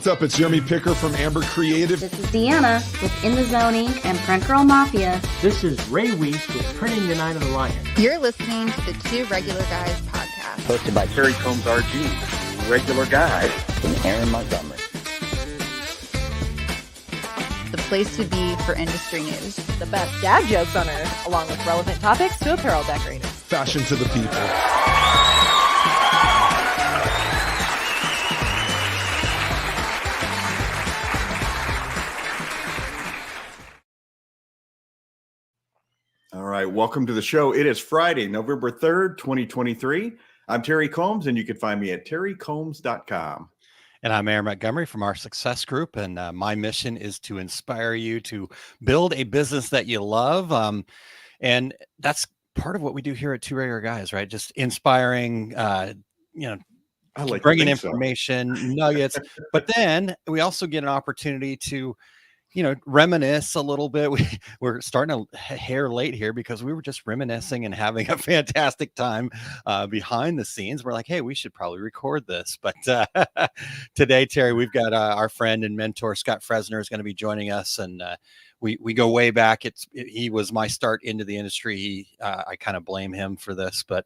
What's up? It's Jeremy Picker from Amber Creative. This is Deanna with In the Zoning and Print Girl Mafia. This is Ray Weiss with Printing the Night of the Lion. You're listening to the Two Regular Guys podcast. Hosted by Terry Combs RG, Regular Guy, and Aaron Montgomery. The place to be for industry news. The best dad jokes on earth, along with relevant topics to apparel decorators. Fashion to the people. All right, welcome to the show. It is Friday, November 3rd, 2023. I'm Terry Combs, and you can find me at terrycombs.com. And I'm Aaron Montgomery from our Success Group, and my mission is to inspire you to build a business that you love. And that's part of what we do here at Two Regular Guys, right? Just inspiring, I like bringing information, nuggets. But then we also get an opportunity to reminisce a little bit. We're starting a hair late here because we were just reminiscing and having a fantastic time behind the scenes. We're like, hey, we should probably record this. But today, Terry, we've got our friend and mentor, Scott Fresener, is going to be joining us. And we go way back. He was my start into the industry. I kind of blame him for this, but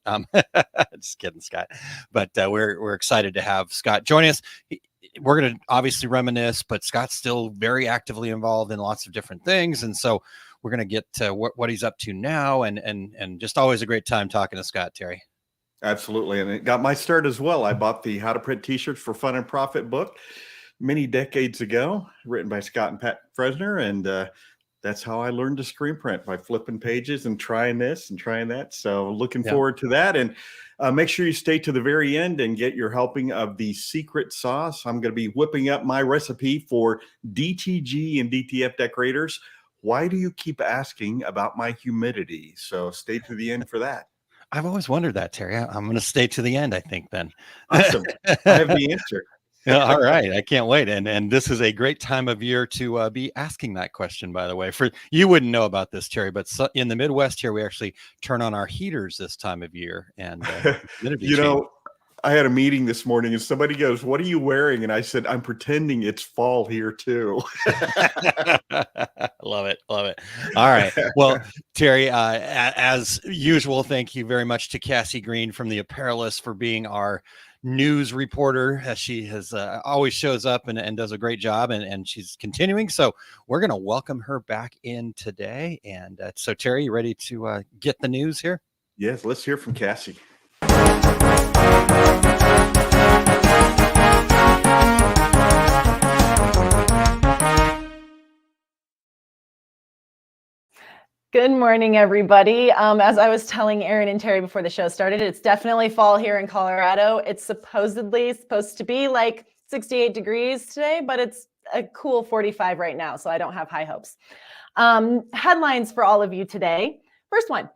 just kidding, Scott. But we're excited to have Scott joining us. We're going to obviously reminisce, but Scott's still very actively involved in lots of different things. And so we're going to get to what he's up to now, and just always a great time talking to Scott, Terry. Absolutely. And it got my start as well. I bought the How to Print T-Shirts for Fun and Profit book many decades ago, written by Scott and Pat Fresener. And that's how I learned to screen print, by flipping pages and trying this and trying that. So looking forward to that. And make sure you stay to the very end and get your helping of the secret sauce. I'm going to be whipping up my recipe for DTG and DTF decorators. Why do you keep asking about my humidity? So stay to the end for that. I've always wondered that, Terry. I'm going to stay to the end, I think, then. Awesome. I have the answer. All right. I can't wait. And this is a great time of year to be asking that question, by the way. For you wouldn't know about this, Terry, but in the Midwest here, we actually turn on our heaters this time of year. And I had a meeting this morning and somebody goes, "What are you wearing?" And I said, "I'm pretending it's fall here too." Love it. Love it. All right. Well, Terry, as usual, thank you very much to Cassie Green from The Apparelist for being our news reporter. She has always shows up and does a great job, and she's continuing. So we're going to welcome her back in today. And so, Terry, you ready to get the news here? Yes, let's hear from Cassie. Good morning, everybody. As I was telling Aaron and Terry before the show started, it's definitely fall here in Colorado. It's supposedly supposed to be like 68 degrees today, but it's a cool 45 right now, so I don't have high hopes. Headlines for all of you today. First one,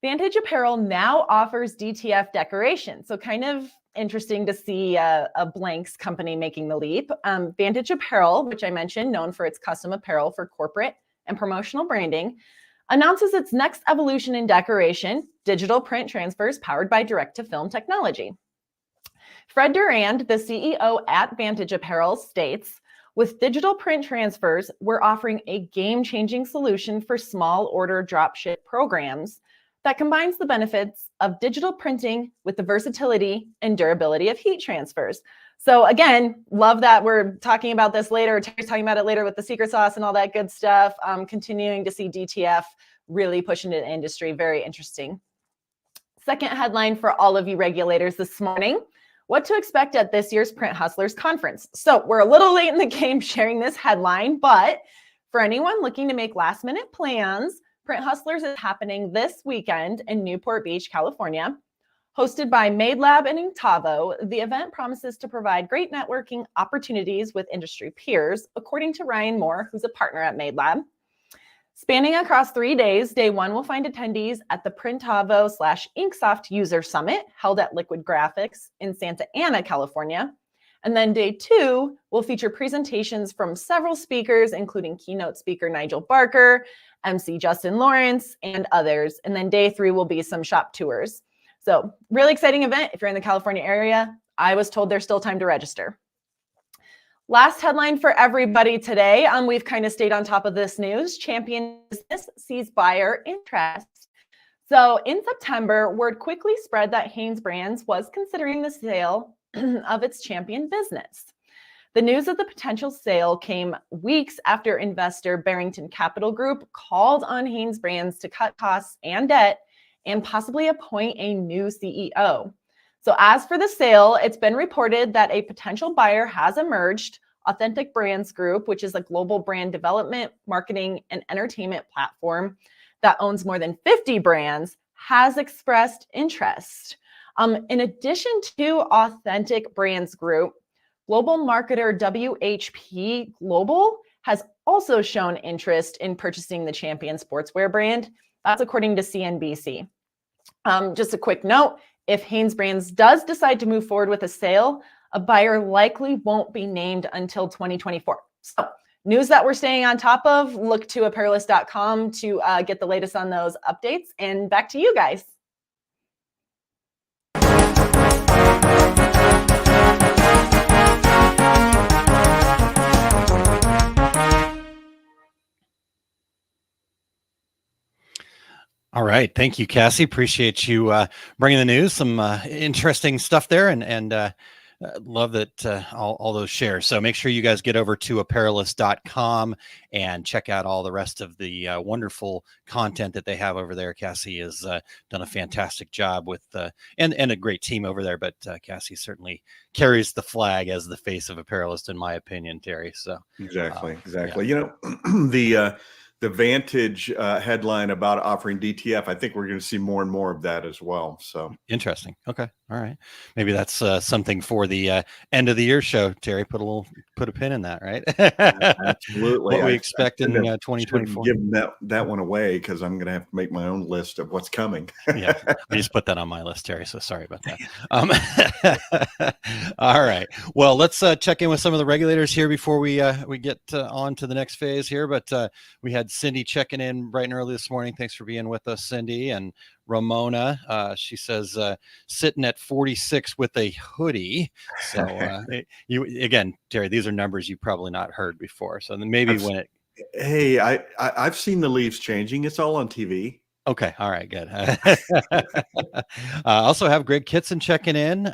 Vantage Apparel now offers DTF decoration. So kind of interesting to see a blanks company making the leap. Vantage Apparel, which I mentioned, known for its custom apparel for corporate and promotional branding, announces its next evolution in decoration, digital print transfers powered by direct-to-film technology. Fred Durand, the CEO at Vantage Apparel, states, "With digital print transfers, we're offering a game-changing solution for small order dropship programs that combines the benefits of digital printing with the versatility and durability of heat transfers." So again, love that we're talking about this later. Terry's talking about it later with the secret sauce and all that good stuff. Continuing to see DTF really pushing the industry. Very interesting. Second headline for all of you regulators this morning, what to expect at this year's Print Hustlers Conference. So we're a little late in the game sharing this headline, but for anyone looking to make last minute plans, Print Hustlers is happening this weekend in Newport Beach, California. Hosted by MadeLab and Intavo, the event promises to provide great networking opportunities with industry peers, according to Ryan Moore, who's a partner at MadeLab. Spanning across 3 days, day one will find attendees at the Printavo/Inksoft User Summit, held at Liquid Graphics in Santa Ana, California. And then day two will feature presentations from several speakers, including keynote speaker Nigel Barker, MC Justin Lawrence, and others. And then day three will be some shop tours. So really exciting event. If you're in the California area, I was told there's still time to register. Last headline for everybody today. We've kind of stayed on top of this news. Champion business sees buyer interest. So in September, word quickly spread that Hanes Brands was considering the sale of its Champion business. The news of the potential sale came weeks after investor Barrington Capital Group called on Hanes Brands to cut costs and debt and possibly appoint a new CEO. So as for the sale, it's been reported that a potential buyer has emerged. Authentic Brands Group, which is a global brand development, marketing, and entertainment platform that owns more than 50 brands, has expressed interest. In addition to Authentic Brands Group, global marketer WHP Global has also shown interest in purchasing the Champion sportswear brand. That's according to CNBC. Just a quick note, if Hanes Brands does decide to move forward with a sale, a buyer likely won't be named until 2024. So news that we're staying on top of, look to apparelist.com to get the latest on those updates. And back to you guys. All right. Thank you, Cassie. Appreciate you bringing the news. Some interesting stuff there, and love that all those shares. So make sure you guys get over to apparelist.com and check out all the rest of the wonderful content that they have over there. Cassie has done a fantastic job with and a great team over there. But Cassie certainly carries the flag as the face of Apparelist, in my opinion, Terry. So Exactly. Yeah. You know, the Vantage headline about offering DTF, I think we're going to see more and more of that as well. So interesting. Okay. All right. Maybe that's something for the end of the year show, Terry. Put a pin in that, right? Absolutely. What we expect in 2024. Give that one away, because I'm going to have to make my own list of what's coming. Yeah, I just put that on my list, Terry. So sorry about that. All right. Well, let's check in with some of the regulators here before we get on to the next phase here. But we had Cindy checking in bright and early this morning. Thanks for being with us, Cindy. And Ramona, she says, sitting at 46 with a hoodie. So you again, Terry, these are numbers you've probably not heard before. So then maybe Hey, I've seen the leaves changing. It's all on TV. Okay. All right. Good. Also have Greg Kitson checking in.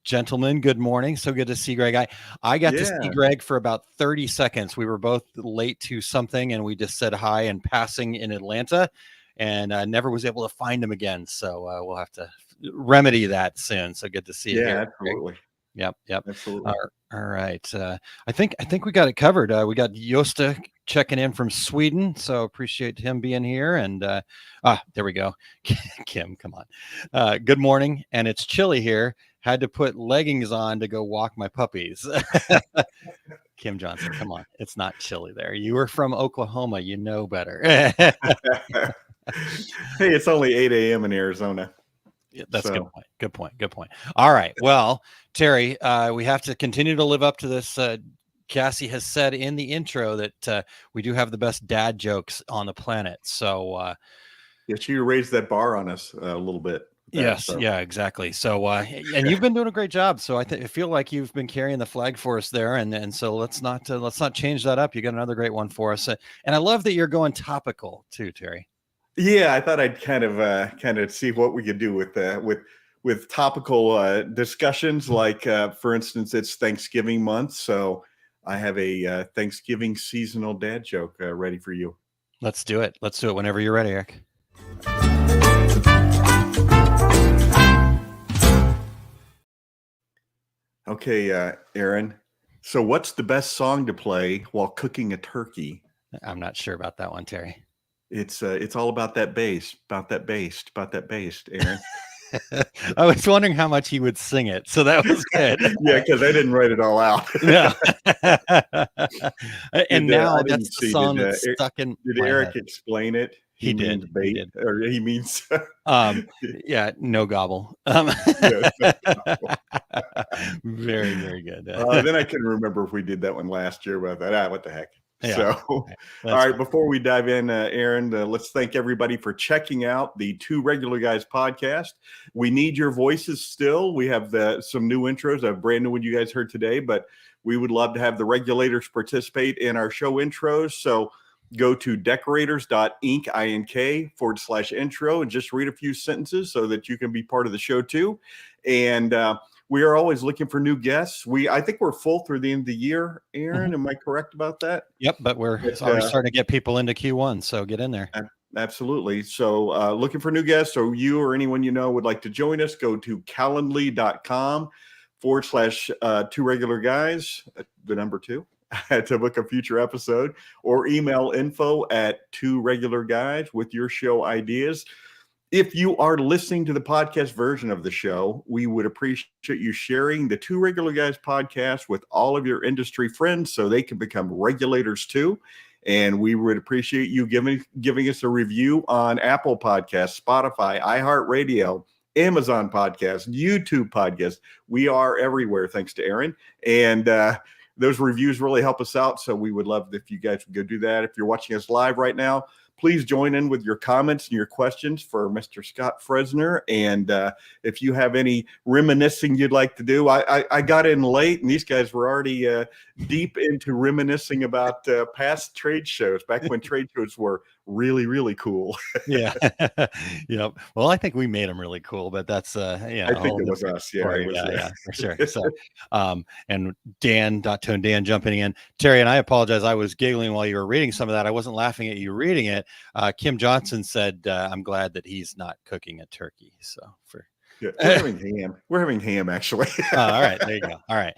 Gentlemen, good morning. So good to see Greg. I got to see Greg for about 30 seconds. We were both late to something and we just said hi in passing in Atlanta, and never was able to find him again. So we'll have to remedy that soon. So good to see you here. Absolutely. Yep. Absolutely. All right. I think we got it covered. We got Josta checking in from Sweden, so appreciate him being here. And there we go. Kim, come on. Good morning, and it's chilly here. Had to put leggings on to go walk my puppies. Kim Johnson, come on. It's not chilly there. You were from Oklahoma. You know better. Hey, it's only 8 a.m. in Arizona. Yeah, that's a good point. Good point. All right. Well, Terry, we have to continue to live up to this. Cassie has said in the intro that we do have the best dad jokes on the planet. So yes, you raised that bar on us a little bit. Yes. So. Yeah, exactly. So, and you've been doing a great job. So I feel like you've been carrying the flag for us there. And so let's not change that up. You got another great one for us. And I love that you're going topical too, Terry. Yeah, I thought I'd kind of see what we could do with topical discussions. Like, for instance, it's Thanksgiving month, so I have a Thanksgiving seasonal dad joke ready for you. Let's do it. Let's do it whenever you're ready, Eric. Okay, Aaron. So, what's the best song to play while cooking a turkey? I'm not sure about that one, Terry. It's all about that bass, Aaron. I was wondering how much he would sing it, so that was good. Yeah, because I didn't write it all out. Yeah. And now that's the song that's stuck in. Did Eric explain it? He did. Or he means. Yeah, no gobble. Very, very good. Then I can remember if we did that one last year, but what the heck. Yeah. So, all right, before we dive in, Aaron, let's thank everybody for checking out the Two Regular Guys podcast. We need your voices still. We have some new intros, a brand new one you guys heard today, but We would love to have the regulators participate in our show intros. So go to decorators.inc./intro and just read a few sentences so that you can be part of the show too. And we are always looking for new guests. I think we're full through the end of the year. Aaron, am I correct about that? Yep, but we're already starting to get people into Q1, so get in there. Absolutely. So looking for new guests. So you or anyone you know would like to join us, go to calendly.com/2 regular guys, the number 2, to book a future episode, or email info@2 regular guys with your show ideas. If you are listening to the podcast version of the show, we would appreciate you sharing the 2 Regular Guys podcast with all of your industry friends so they can become regulators too. And we would appreciate you giving us a review on Apple Podcasts, Spotify, iHeartRadio, Amazon Podcasts, YouTube Podcasts. We are everywhere, thanks to Aaron. And those reviews really help us out. So we would love if you guys would go do that. If you're watching us live right now, please join in with your comments and your questions for Mr. Scott Fresener. And if you have any reminiscing you'd like to do, I got in late and these guys were already deep into reminiscing about past trade shows, back when trade shows were really, really cool. Yeah. Yep. Well, I think we made them really cool, but that's I think it was us. Yeah, yeah, for sure. So, and Dan jumping in. Terry and I apologize. I was giggling while you were reading some of that. I wasn't laughing at you reading it. Kim Johnson said, I'm glad that he's not cooking a turkey. So yeah, we're having ham. We're having ham, actually. All right, there you go. All right.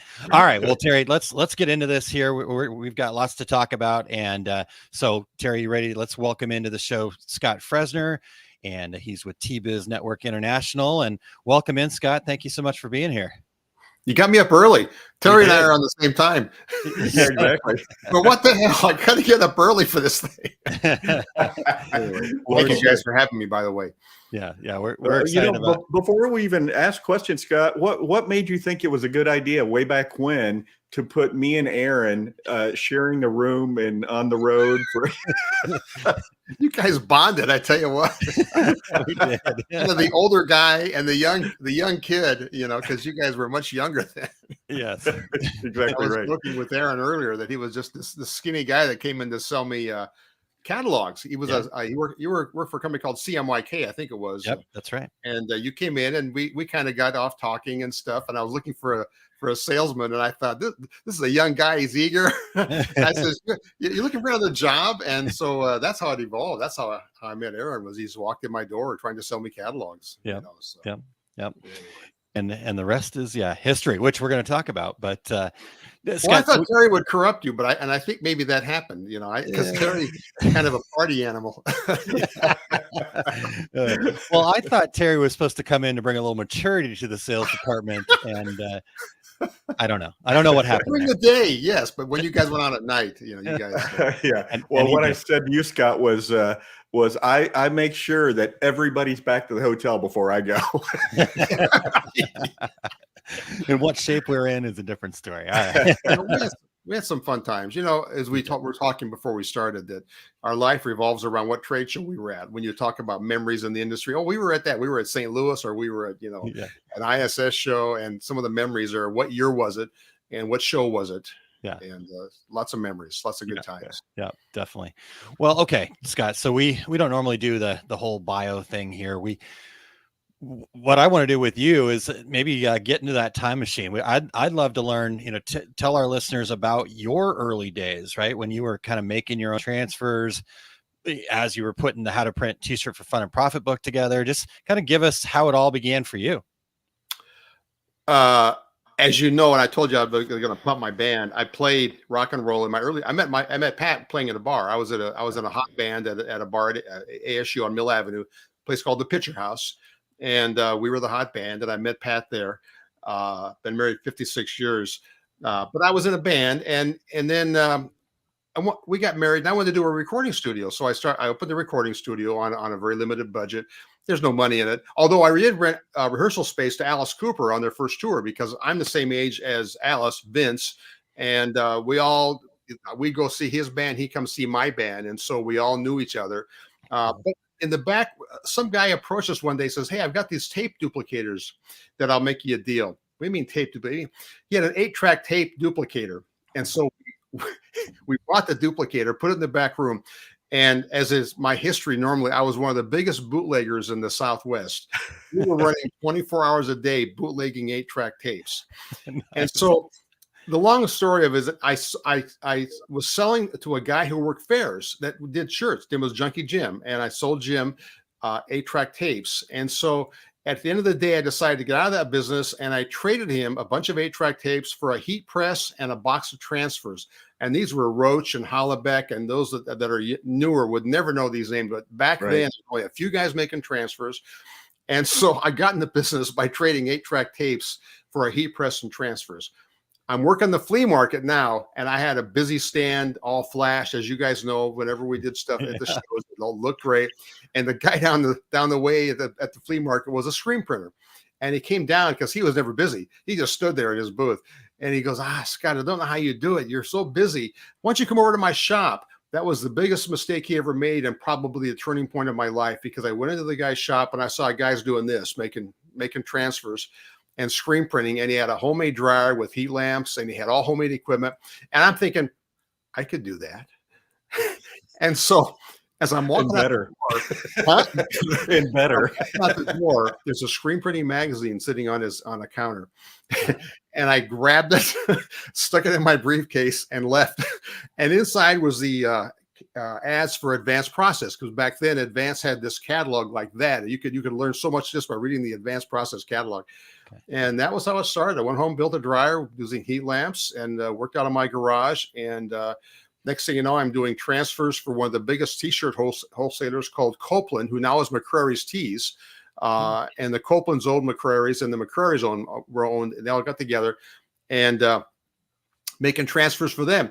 Well, Terry, let's get into this here. We've got lots to talk about, and so Terry, you ready? Let's welcome into the show Scott Fresener, and he's with T-Biz Network International. And welcome in, Scott. Thank you so much for being here. You got me up early. Terry and I are on the same time. Yeah, exactly. But what the hell? I got to get up early for this thing. Thank you guys for having me, by the way. Yeah, we're excited about. Before we even ask questions, Scott, what made you think it was a good idea way back when to put me and Aaron sharing a room and on the road for? You guys bonded, I tell you what. We did. You know, the older guy and the young kid, because you guys were much younger then. Yes, exactly I was right. looking with Aaron earlier that he was just this skinny guy that came in to sell me catalogs. He was you worked for a company called CMYK, I think it was. Yep, that's right. And you came in and we kind of got off talking and stuff. And I was looking for a salesman, and I thought this is a young guy. He's eager. I says, "You're looking for another job," and so that's how it evolved. That's how I met Aaron. Was he just walked in my door trying to sell me catalogs. Yeah. So. Yep. And the rest is history, which we're going to talk about. But Scott, I thought Terry would corrupt you, but I think maybe that happened. Because Terry kind of a party animal. Well, I thought Terry was supposed to come in to bring a little maturity to the sales department, and I don't know. I don't know what happened. During the day, yes, but when you guys went on at night, you guys. Yeah. Well, what I said to you, Scott, was I make sure that everybody's back to the hotel before I go. And what shape we're in is a different story. All right. We had some fun times, as we're talking before we started, that our life revolves around what trade show we were at. When you talk about memories in the industry, we were at that. We were at St. Louis, or we were at, an ISS show. And some of the memories are what year was it and what show was it? Yeah. And lots of memories, lots of good times. Yeah, definitely. Well, okay, Scott. So we don't normally do the whole bio thing here. What I want to do with you is maybe get into that time machine. I'd love to learn, tell our listeners about your early days, right? When you were kind of making your own transfers, as you were putting the How to Print T-shirt for Fun and Profit book together. Just kind of give us how it all began for you. As you know, and I told you I was going to pump my band. I played rock and roll in my early. I met Pat playing at a bar. I was in a hot band at a bar at ASU on Mill Avenue, a place called the Pitcher House. And we were the hot band, and I met Pat there. Been married 56 years, but I was in a band, and then we got married, and I wanted to do a recording studio. So I opened the recording studio on a very limited budget. There's no money in it, although I did rent rehearsal space to Alice Cooper on their first tour, because I'm the same age as Alice, Vince, and we go see his band, he comes see my band, and so we all knew each other. But in the back, some guy approached us one day, says, "Hey, I've got these tape duplicators that I'll make you a deal." do you mean tape duplicator? He had an 8-track tape duplicator. And so we bought the duplicator, put it in the back room. And as is my history, normally I was one of the biggest bootleggers in the Southwest. We were running 24 hours a day bootlegging 8-track tapes. Nice. And so the long story of it is I was selling to a guy who worked fairs that did shirts. His name was Junkie Jim. And I sold Jim 8-track tapes. And so at the end of the day, I decided to get out of that business, and I traded him a bunch of 8-track tapes for a heat press and a box of transfers. And these were Roach and Hollebeck, and those that are newer would never know these names. But back then, there were only a few guys making transfers. And so I got in the business by trading 8-track tapes for a heat press and transfers. I'm working the flea market now, and I had a busy stand, all flash, as you guys know. Whenever we did stuff at the shows, it all looked great. And the guy down the way at the flea market was a screen printer, and he came down because he was never busy. He just stood there in his booth, and he goes, Scott, I don't know how you do it. You're so busy. Why don't you come over to my shop? That was the biggest mistake he ever made, and probably a turning point of my life, because I went into the guy's shop and I saw guys doing this, making transfers and screen printing, and he had a homemade dryer with heat lamps, and he had all homemade equipment. And I'm thinking, I could do that. And so as I'm walking out the door, there's a screen printing magazine sitting on a counter. And I grabbed it, stuck it in my briefcase, and left. And inside was the ads for Advanced Process, because back then Advanced had this catalog like that. You could learn so much just by reading the Advanced Process catalog. Okay. And that was how it started. I went home, built a dryer using heat lamps, and worked out of my garage. And next thing you know, I'm doing transfers for one of the biggest T-shirt wholesalers called Copeland, who now is McCrary's Tees. And the Copelands owned McCrary's, and the McCrary's were owned. And they all got together and making transfers for them.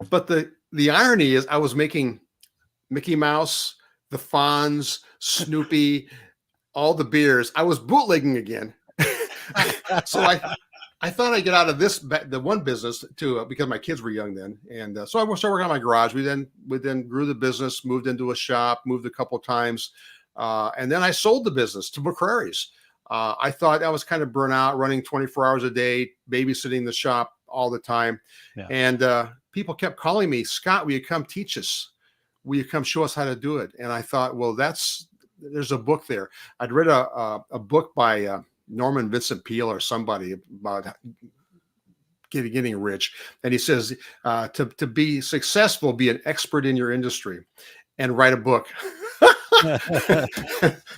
But the irony is, I was making Mickey Mouse, the Fonz, Snoopy, all the beers. I was bootlegging again. So I thought I'd get out of the one business too, because my kids were young then. And so I started working on my garage. We then grew the business, moved into a shop, moved a couple of times. And then I sold the business to McCrary's. I thought I was kind of burnt out, running 24 hours a day, babysitting the shop all the time. Yeah. And people kept calling me, Scott, will you come teach us? Will you come show us how to do it? And I thought, well, there's a book there. I'd read a book by Norman Vincent Peale or somebody about getting rich. And he says, to be successful, be an expert in your industry and write a book.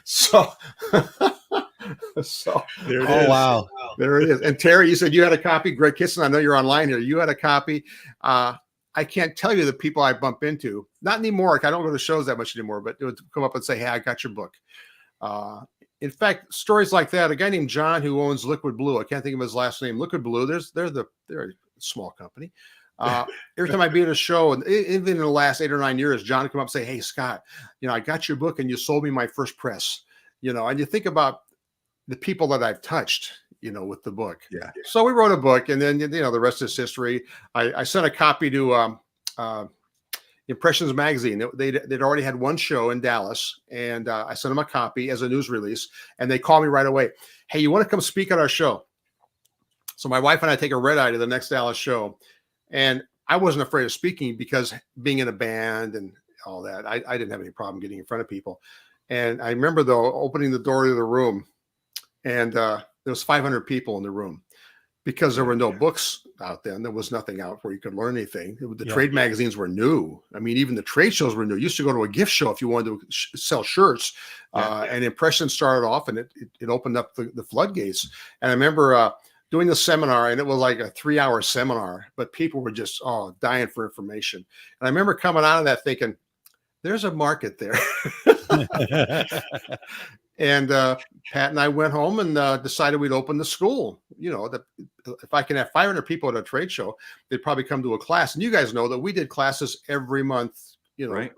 So there it is. Wow. There it is. And Terry, you said you had a copy. Greg Kitson, I know you're online here. You had a copy. I can't tell you the people I bump into. Not anymore. I don't go to shows that much anymore, but it would come up and say, hey, I got your book. In fact, stories like that, a guy named John who owns Liquid Blue, I can't think of his last name, Liquid Blue, they're a small company. Every time I'd be at a show, and even in the last 8 or 9 years, John would come up and say, hey, Scott, I got your book and you sold me my first press, and you think about the people that I've touched, with the book. Yeah. So we wrote a book, and then, the rest is history. I sent a copy to Impressions Magazine. They'd already had one show in Dallas, and I sent them a copy as a news release, and they called me right away. Hey, you want to come speak at our show? So my wife and I take a red eye to the next Dallas show, and I wasn't afraid of speaking because being in a band and all that, I didn't have any problem getting in front of people. And I remember, though, opening the door to the room, and there was 500 people in the room. Because there were no books out then. There was nothing out where you could learn anything. The trade magazines were new. I mean, even the trade shows were new. You used to go to a gift show if you wanted to sell shirts. And Impressions started off, and it opened up the floodgates. And I remember doing the seminar, and it was like a 3-hour seminar, but people were just dying for information. And I remember coming out of that thinking, there's a market there. And Pat and I went home and decided we'd open the school. If I can have 500 people at a trade show, they'd probably come to a class. And you guys know that we did classes every month, right.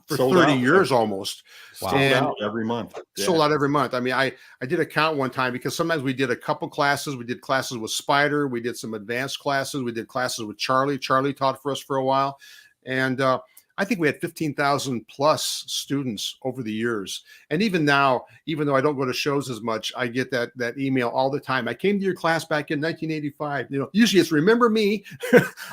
For sold 30 years almost. Wow. Sold out every month. Yeah. Sold out every month. I mean, I did a count one time because sometimes we did a couple classes. We did classes with Spider. We did some advanced classes. We did classes with Charlie. Charlie taught for us for a while. And I think we had 15,000 plus students over the years. And even now, even though I don't go to shows as much, I get that email all the time. I came to your class back in 1985. Usually it's remember me.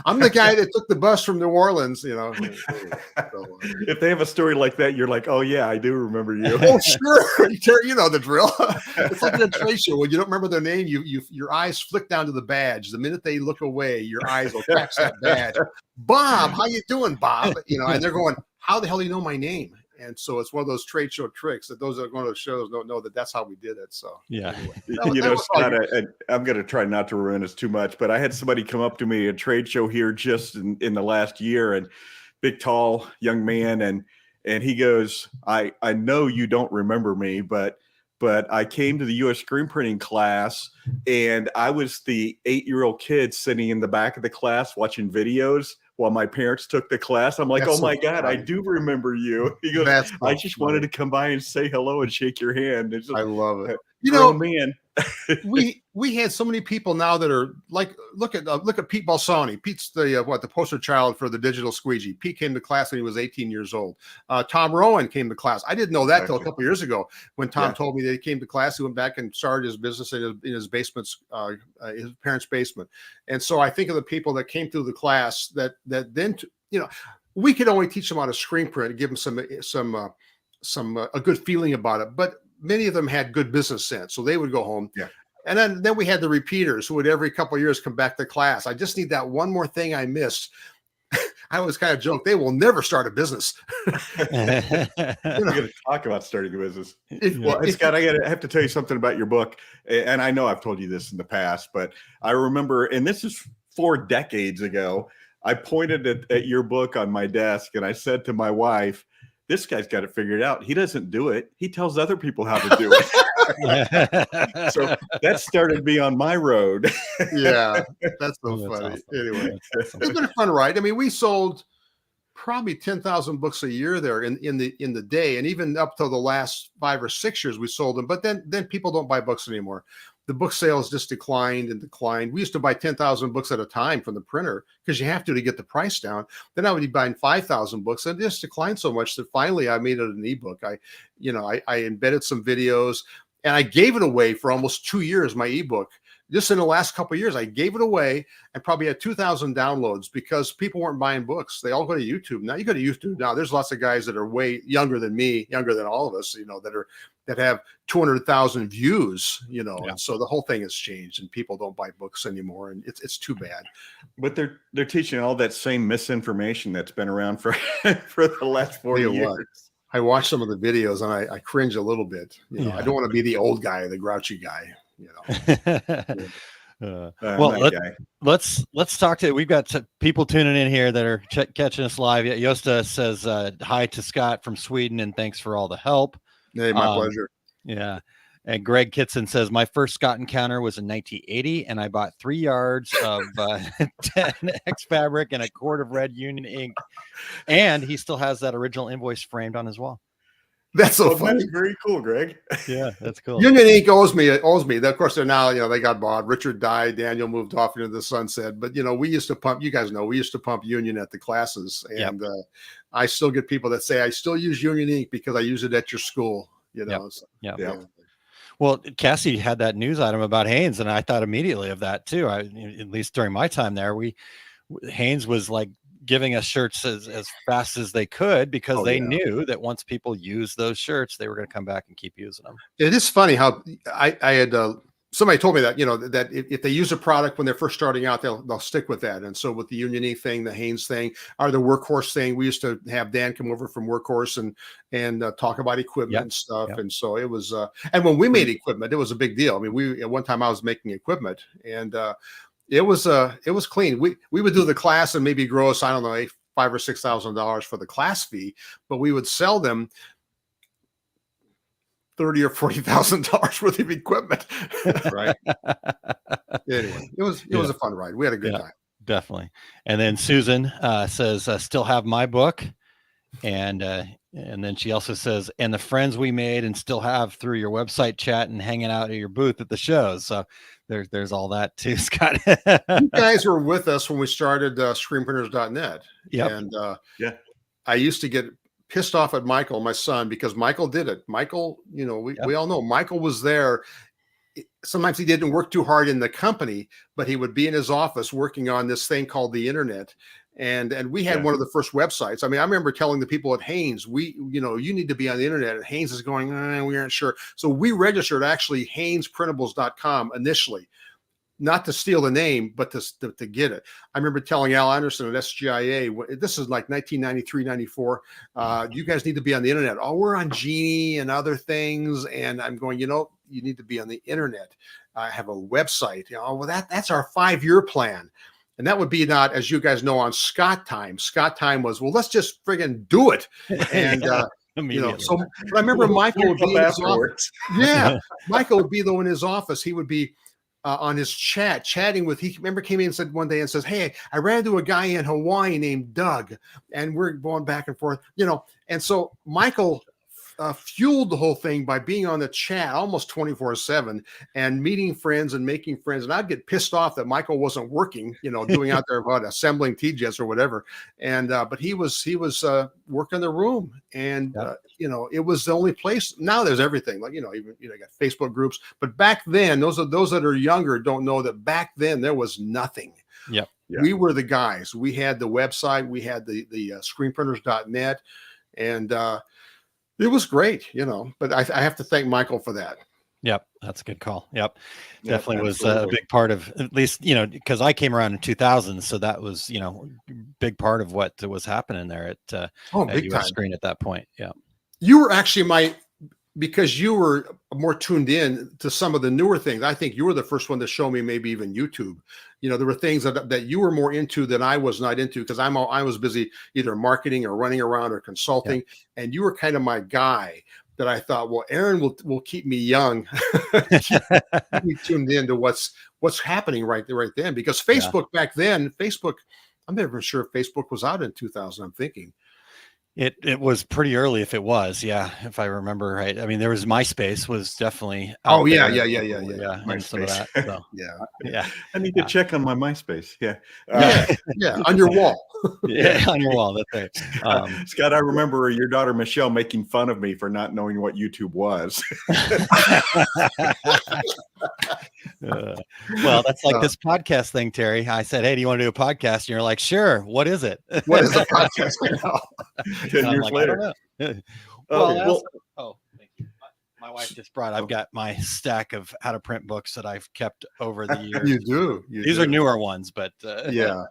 I'm the guy that took the bus from New Orleans. If they have a story like that, you're like, oh yeah, I do remember you. Oh sure, you know the drill. It's like a trade show when you don't remember their name, your eyes flick down to the badge. The minute they look away, your eyes will catch that badge. Bob, how you doing, Bob? And they're going, how the hell do you know my name? And so it's one of those trade show tricks that those that are going to the shows don't know that that's how we did it. So yeah, anyway, Scott, I'm going to try not to ruin this too much, but I had somebody come up to me at a trade show here just in the last year, and big, tall young man, and he goes, I know you don't remember me, but I came to the U.S. screen printing class, and I was the 8-year-old kid sitting in the back of the class watching videos while my parents took the class. I'm like, that's oh my God, I do remember you. He goes, I just wanted to come by and say hello and shake your hand. I love it. Man. we had so many people now that are like, look at Pete Balsani. Pete's the poster child for the digital squeegee. Pete came to class when he was 18 years old. Tom Rowan came to class. I didn't know that till a couple of years ago when Tom told me that he came to class. He went back and started his business in his basement's his parents' basement. And so I think of the people that came through the class that then we could only teach them how to screen print and give them a good feeling about it, but many of them had good business sense, so they would go home. Yeah. And then we had the repeaters who would every couple of years come back to class. I just need that one more thing I missed. I always kind of joke, they will never start a business. We're going to talk about starting a business. Scott, I have to tell you something about your book. And I know I've told you this in the past, but I remember, and this is 4 decades ago, I pointed at your book on my desk and I said to my wife, this guy's got it figured out. He doesn't do it. He tells other people how to do it. So that started me on my road. Yeah, that's so funny. Awesome. Anyway, it's been a fun ride. I mean, we sold probably 10,000 books a year there in the day, and even up to the last 5 or 6 years we sold them. But then people don't buy books anymore. The book sales just declined and declined. We used to buy 10,000 books at a time from the printer because you have to get the price down. Then I would be buying 5,000 books, and it just declined so much that finally I made it an ebook. I embedded some videos, and I gave it away for almost 2 years. My ebook, just in the last couple of years, I gave it away and probably had 2,000 downloads because people weren't buying books. They all go to YouTube now. You go to YouTube now. There's lots of guys that are way younger than me, younger than all of us, that have 200,000 views, and so the whole thing has changed and people don't buy books anymore, and it's too bad. But they're teaching all that same misinformation that's been around for the last 40 years. I watch some of the videos and I cringe a little bit. I don't want to be the old guy, the grouchy guy. Let's talk to. We've got people tuning in here that are catching us live. Yosta says hi to Scott from Sweden and thanks for all the help. Hey, my pleasure. Yeah. And Greg Kitson says, my first Scott encounter was in 1980, and I bought 3 yards of 10X fabric and a quart of red Union ink. And he still has that original invoice framed on his wall. That's so funny. That's very cool, Greg. Yeah, that's cool. Union Ink owes me. Of course, they're now, they got bought. Richard died. Daniel moved off into the sunset. But, we used to pump, you guys know, we used to pump Union at the classes. And I still get people that say, I still use Union Ink because I use it at your school, Yeah. Well, Cassie had that news item about Hanes, and I thought immediately of that too. At least during my time there, Hanes was like giving us shirts as fast as they could because they knew that once people used those shirts, they were going to come back and keep using them. It is funny how I had somebody told me that, that if they use a product when they're first starting out, they'll stick with that. And so with the Union Ink thing, the Hanes thing, or the Workhorse thing, we used to have Dan come over from Workhorse and talk about equipment and stuff. Yep. And so it was, and when we made equipment, it was a big deal. I mean, at one time I was making equipment, and it was clean. We would do the class and maybe gross, I don't know, $5,000 or $6,000 for the class fee, but we would sell them $30,000 or $40,000 worth of equipment. Right. Anyway, it was a fun ride. We had a good time. Definitely. And then Susan says, still have my book. And then she also says, and the friends we made and still have through your website chat and hanging out at your booth at the shows. So there's all that too, Scott. You guys were with us when we started screenprinters.net. Yep. And I used to get pissed off at Michael, my son, because Michael did it. Michael, we all know Michael was there. Sometimes he didn't work too hard in the company, but he would be in his office working on this thing called the internet. And we had one of the first websites. I mean, I remember telling the people at Haynes, you need to be on the internet. And Haynes is going, we aren't sure. So we registered actually HaynesPrintables.com initially, not to steal the name, but to get it. I remember telling Al Anderson at SGIA, this is like 1993, 94, you guys need to be on the internet. Oh, we're on Genie and other things. And I'm going, you need to be on the internet. I have a website. That's our 5-year plan. And that would be not, as you guys know, on Scott time. Scott time was, let's just friggin' do it. And, so but I remember Michael would be in his office. Yeah. Michael would be though in his office. He would be on his chatting with, he remember came in and said one day and says, hey, I ran into a guy in Hawaii named Doug, and we're going back and forth, and so Michael fueled the whole thing by being on the chat almost 24/7 and meeting friends and making friends. And I'd get pissed off that Michael wasn't working, doing out there assembling TJets or whatever. And but he was working the room, and it was the only place. Now there's everything, like even got Facebook groups. But back then, those that are younger don't know that back then there was nothing. Yep. Yeah. We were the guys. We had the website. We had the screenprinters.net, and it was great, but I have to thank Michael for that. Yep. That's a good call. Yep. Yeah, Definitely was absolutely. a big part of, at least, because I came around in 2000. So that was, big part of what was happening there at Big US time. Screen at that point. Yeah. You were actually because you were more tuned in to some of the newer things. I think you were the first one to show me maybe even YouTube. There were things that you were more into than I was not into, because I was busy either marketing or running around or consulting. Yeah. And you were kind of my guy that I thought, well, Aaron will keep me young, keep me tuned into what's happening right then. Because Facebook back then, I'm never sure if Facebook was out in 2000, I'm thinking. It was pretty early, if it was, if I remember right. I mean, there was MySpace was definitely. Yeah. And some of that. So. Yeah. I need to check on my MySpace. Yeah. On your wall. On your wall. That's right. Scott, I remember your daughter Michelle making fun of me for not knowing what YouTube was. Well, that's like this podcast thing, Terry. I said, hey, do you want to do a podcast? And you're like, sure. What is it? What is the podcast? 10 years later. Thank you. My wife just brought, I've got my stack of how to print books that I've kept over the years. You do. These are newer ones, but yeah.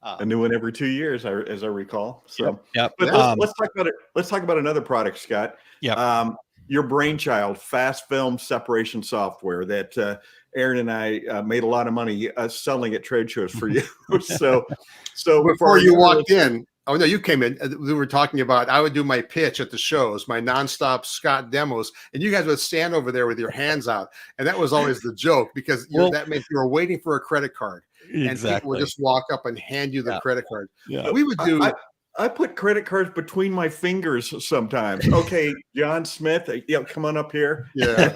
A new one every 2 years, as I recall. So, Yep. But let's talk about it. Let's talk about another product, Scott. Yeah. Your brainchild, FastFilms separation software that Aaron and I made a lot of money selling at trade shows for you. so before you walked in, oh no, you came in. We were talking about, I would do my pitch at the shows, my nonstop Scott demos, and you guys would stand over there with your hands out, and that was always the joke, because that meant you were waiting for a credit card. Exactly. And people would just walk up and hand you the credit card. Yeah. We would do. I put credit cards between my fingers sometimes. Okay, John Smith, come on up here. Yeah.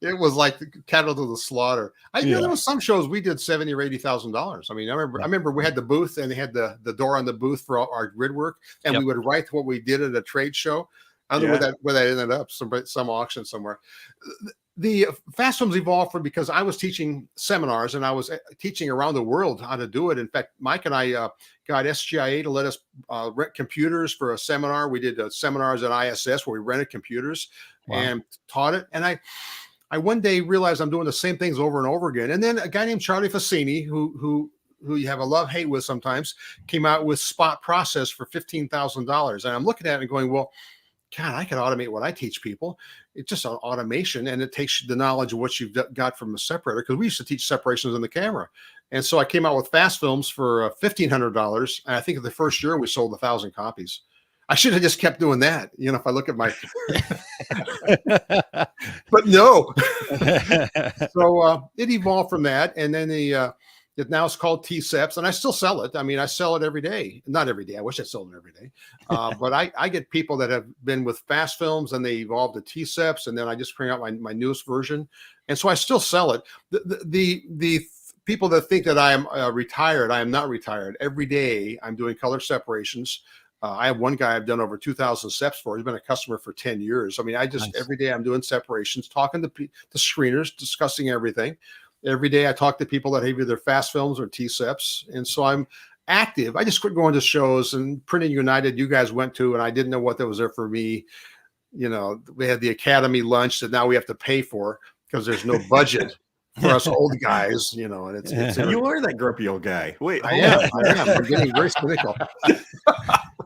It was like the cattle to the slaughter. There was some shows we did $70,000 or $80,000. I mean, I remember we had the booth, and they had the door on the booth for our grid work, and we would write what we did at a trade show. I don't know where that ended up, some auction somewhere. The FastFilms evolved because I was teaching seminars, and I was teaching around the world how to do it. In fact, Mike and I got SGIA to let us rent computers for a seminar. We did seminars at ISS where we rented computers and taught it. And I one day realized I'm doing the same things over and over again. And then a guy named Charlie Fassini, who you have a love-hate with sometimes, came out with Spot Process for $15,000. And I'm looking at it and going, well, God, I can automate what I teach people. It's just an automation, and it takes the knowledge of what you've got from a separator, because we used to teach separations in the camera. And so I came out with FastFilms for $1,500. And I think the first year we sold 1,000 copies. I should have just kept doing that. If I look at my, but no. So it evolved from that. And then now it's called T-Seps, and I still sell it. I mean, I sell it every day. Not every day. I wish I sold it every day. But I get people that have been with FastFilms, and they evolved to T-Seps, and then I just bring out my newest version. And so I still sell it. The people that think that I am retired, I am not retired. Every day I'm doing color separations. I have one guy I've done over 2,000 steps for. He's been a customer for 10 years. I mean, I just Nice. every day I'm doing separations, talking to the screeners, discussing everything. Every day I talk to people that have either FastFilms or TSEPs. And so I'm active. I just quit going to shows, and Printing United you guys went to, and I didn't know what that was there for me. You know, we had the Academy lunch that now we have to pay for because there's no budget for us old guys, you know, and it's You are that grumpy old guy. Wait, I am. I'm getting very cynical.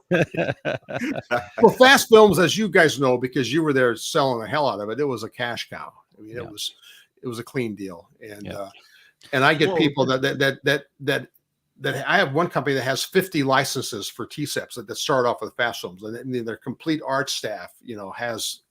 Well, FastFilms, as you guys know, because you were there selling the hell out of it, it was a cash cow. I mean, it was a clean deal, and I get people that I have one company that has 50 licenses for TSEPs that start off with FastFilms, and their complete art staff, you know, has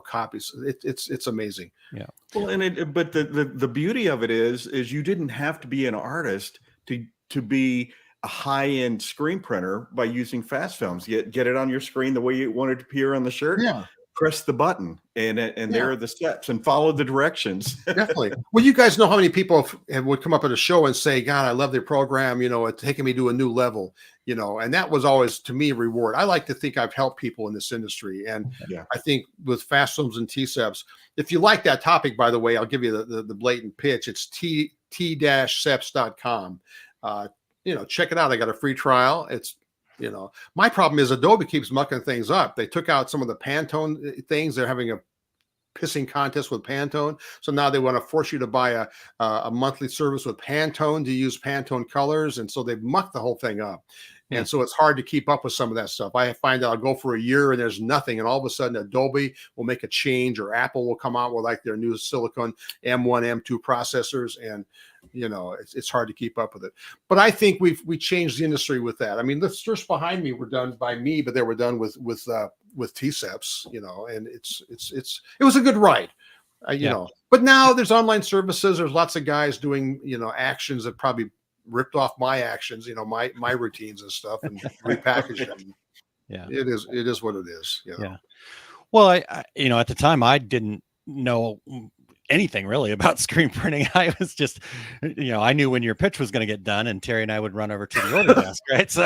copies. It's amazing. Yeah. Well, but the beauty of it is you didn't have to be an artist to be a high-end screen printer by using FastFilms. Get it on your screen the way you want it to appear on the shirt. Yeah. Press the button, and there are the steps, and follow the directions. Definitely. Well, you guys know how many people would come up at a show and say, "God, I love their program. You know, it's taking me to a new level." You know, and that was always to me a reward. I like to think I've helped people in this industry, and I think with FastFilms and TSEPs, if you like that topic, by the way, I'll give you the blatant pitch. It's t-seps.com. You know, check it out. I got a free trial. It's my problem is Adobe keeps mucking things up. They took out some of the Pantone things. They're having a pissing contest with Pantone. So now they want to force you to buy a monthly service with Pantone to use Pantone colors. And so they've mucked the whole thing up. And so it's hard to keep up with some of that stuff. I find that I'll go for a year and there's nothing. And all of a sudden Adobe will make a change, or Apple will come out with like their new silicon M1, M2 processors. And, it's hard to keep up with it. But I think we changed the industry with that. I mean, the strips behind me were done by me, but they were done with TSEPs, and it was a good ride. But now there's online services. There's lots of guys doing, actions that probably ripped off my actions, my routines and stuff, and repackaged them. Yeah, it is what it is. Yeah. Well, I at the time I didn't know anything really about screen printing. I was just, I knew when your pitch was going to get done, and Terry and I would run over to the order desk, right? So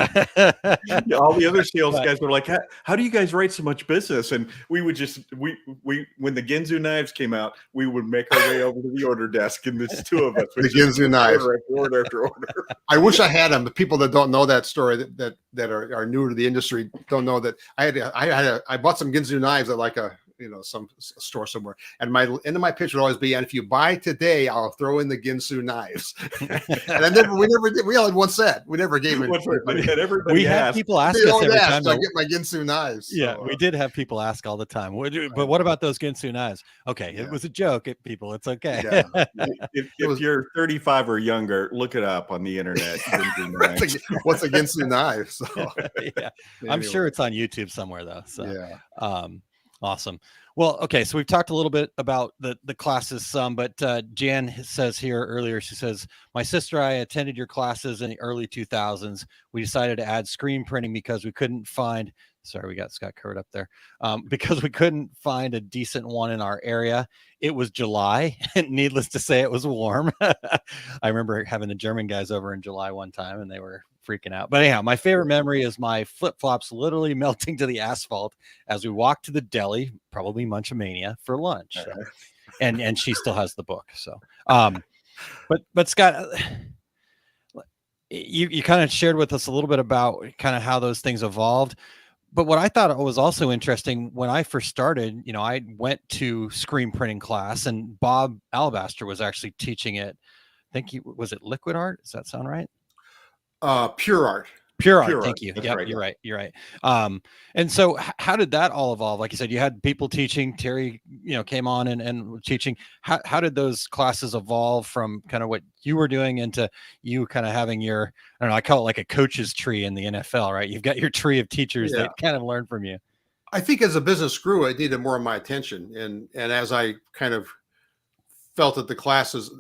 all the other sales guys were like, how do you guys write so much business? And we would just, when the Ginsu knives came out, we would make our way over to the order desk, and there's two of us. The Ginsu knives. Order after order. I wish I had them. The people that don't know that story, that are new to the industry, don't know that I bought some Ginsu knives at like some store somewhere, and my end of my pitch would always be, and if you buy today, I'll throw in the Ginsu knives. And we never did. We only had one set. We never gave it. We had people ask us every time. So I get my Ginsu knives. Yeah, we did have people ask all the time. But what about those Ginsu knives? Okay, it was a joke, people. It's okay. Yeah. If you're 35 or younger, look it up on the internet. What's a Ginsu knife? So, yeah. I'm sure it's on YouTube somewhere though. So awesome. Well, okay. So we've talked a little bit about the classes some, but Jan says here earlier, she says, my sister and I attended your classes in the early 2000s. We decided to add screen printing because we couldn't find, sorry, we got Scott covered up there, because we couldn't find a decent one in our area. It was July, and needless to say, it was warm. I remember having the German guys over in July one time, and they were freaking out. But anyhow, my favorite memory is my flip-flops literally melting to the asphalt as we walked to the deli, probably Munchamania, for lunch. So, and she still has the book. So, but Scott, you kind of shared with us a little bit about kind of how those things evolved. But what I thought was also interesting, when I first started, I went to screen printing class, and Bob Alabaster was actually teaching it. I think was it liquid art? Does that sound right? Pure art. Pure art. Thank you. Yeah, right. You're right. And so how did that all evolve? Like you said, you had people teaching. Terry, came on and teaching. How did those classes evolve from kind of what you were doing into you kind of having your, I don't know, I call it like a coach's tree in the NFL, right? You've got your tree of teachers that kind of learn from you. I think as a business grew, it needed more of my attention. And as I kind of felt that the classes,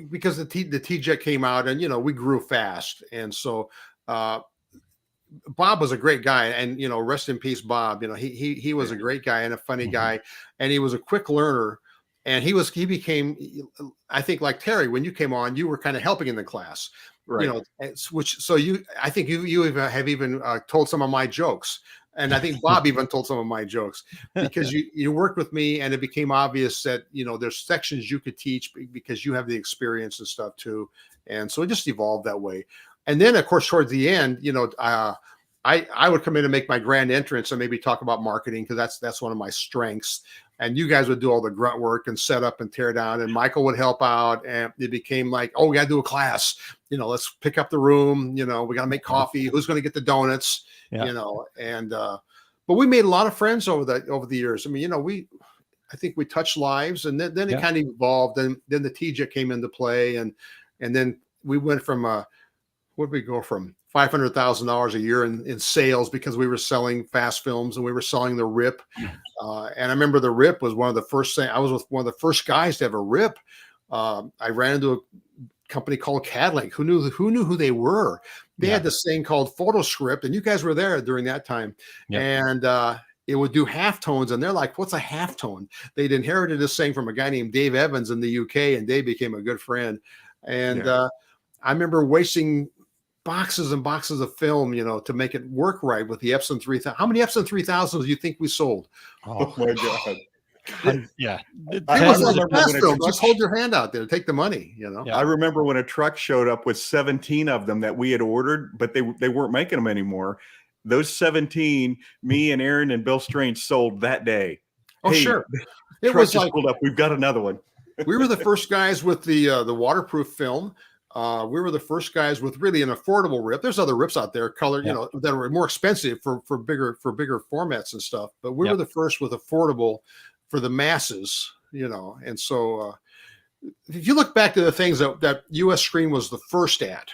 because the TJET came out, and, we grew fast. And so, Bob was a great guy, and, rest in peace, Bob. He was a great guy and a funny guy, and he was a quick learner. And he became, I think, like Terry, when you came on, you were kind of helping in the class. Right. Which so I think you have even told some of my jokes, and I think Bob even told some of my jokes because you worked with me, and it became obvious that there's sections you could teach because you have the experience and stuff too, and so it just evolved that way. And then of course towards the end, I would come in and make my grand entrance and maybe talk about marketing because that's one of my strengths. And you guys would do all the grunt work and set up and tear down, and Michael would help out. And it became like, oh, we got to do a class. Let's pick up the room. We got to make coffee. Who's going to get the donuts? Yeah. And but we made a lot of friends over the years. I mean, I think we touched lives, and then it kind of evolved. And then the TJ came into play, and then we went from where did we go from? $500,000 a year in sales because we were selling FastFilms and we were selling the RIP. And I remember the RIP was one of the first things. I was with one of the first guys to ever RIP. I ran into a company called CADLink. Who knew who they were? They had this thing called PhotoScript, and you guys were there during that time. And it would do halftones, and they're like, "What's a halftone?" They'd inherited this thing from a guy named Dave Evans in the UK, and Dave became a good friend. And I remember wasting boxes and boxes of film, to make it work right with the Epson 3000. How many Epson 3000s do you think we sold? Oh my God. It was like FastFilms. Just hold your hand out there, take the money. I remember when a truck showed up with 17 of them that we had ordered, but they weren't making them anymore. Those 17, me and Aaron and Bill Strange sold that day. Oh, hey, sure. It truck was just like pulled up. We've got another one. We were the first guys with the waterproof film. We were the first guys with really an affordable RIP. There's other RIPs out there, colored, that were more expensive for bigger formats and stuff. But we were the first with affordable for the masses, And so, if you look back to the things that US Screen was the first at,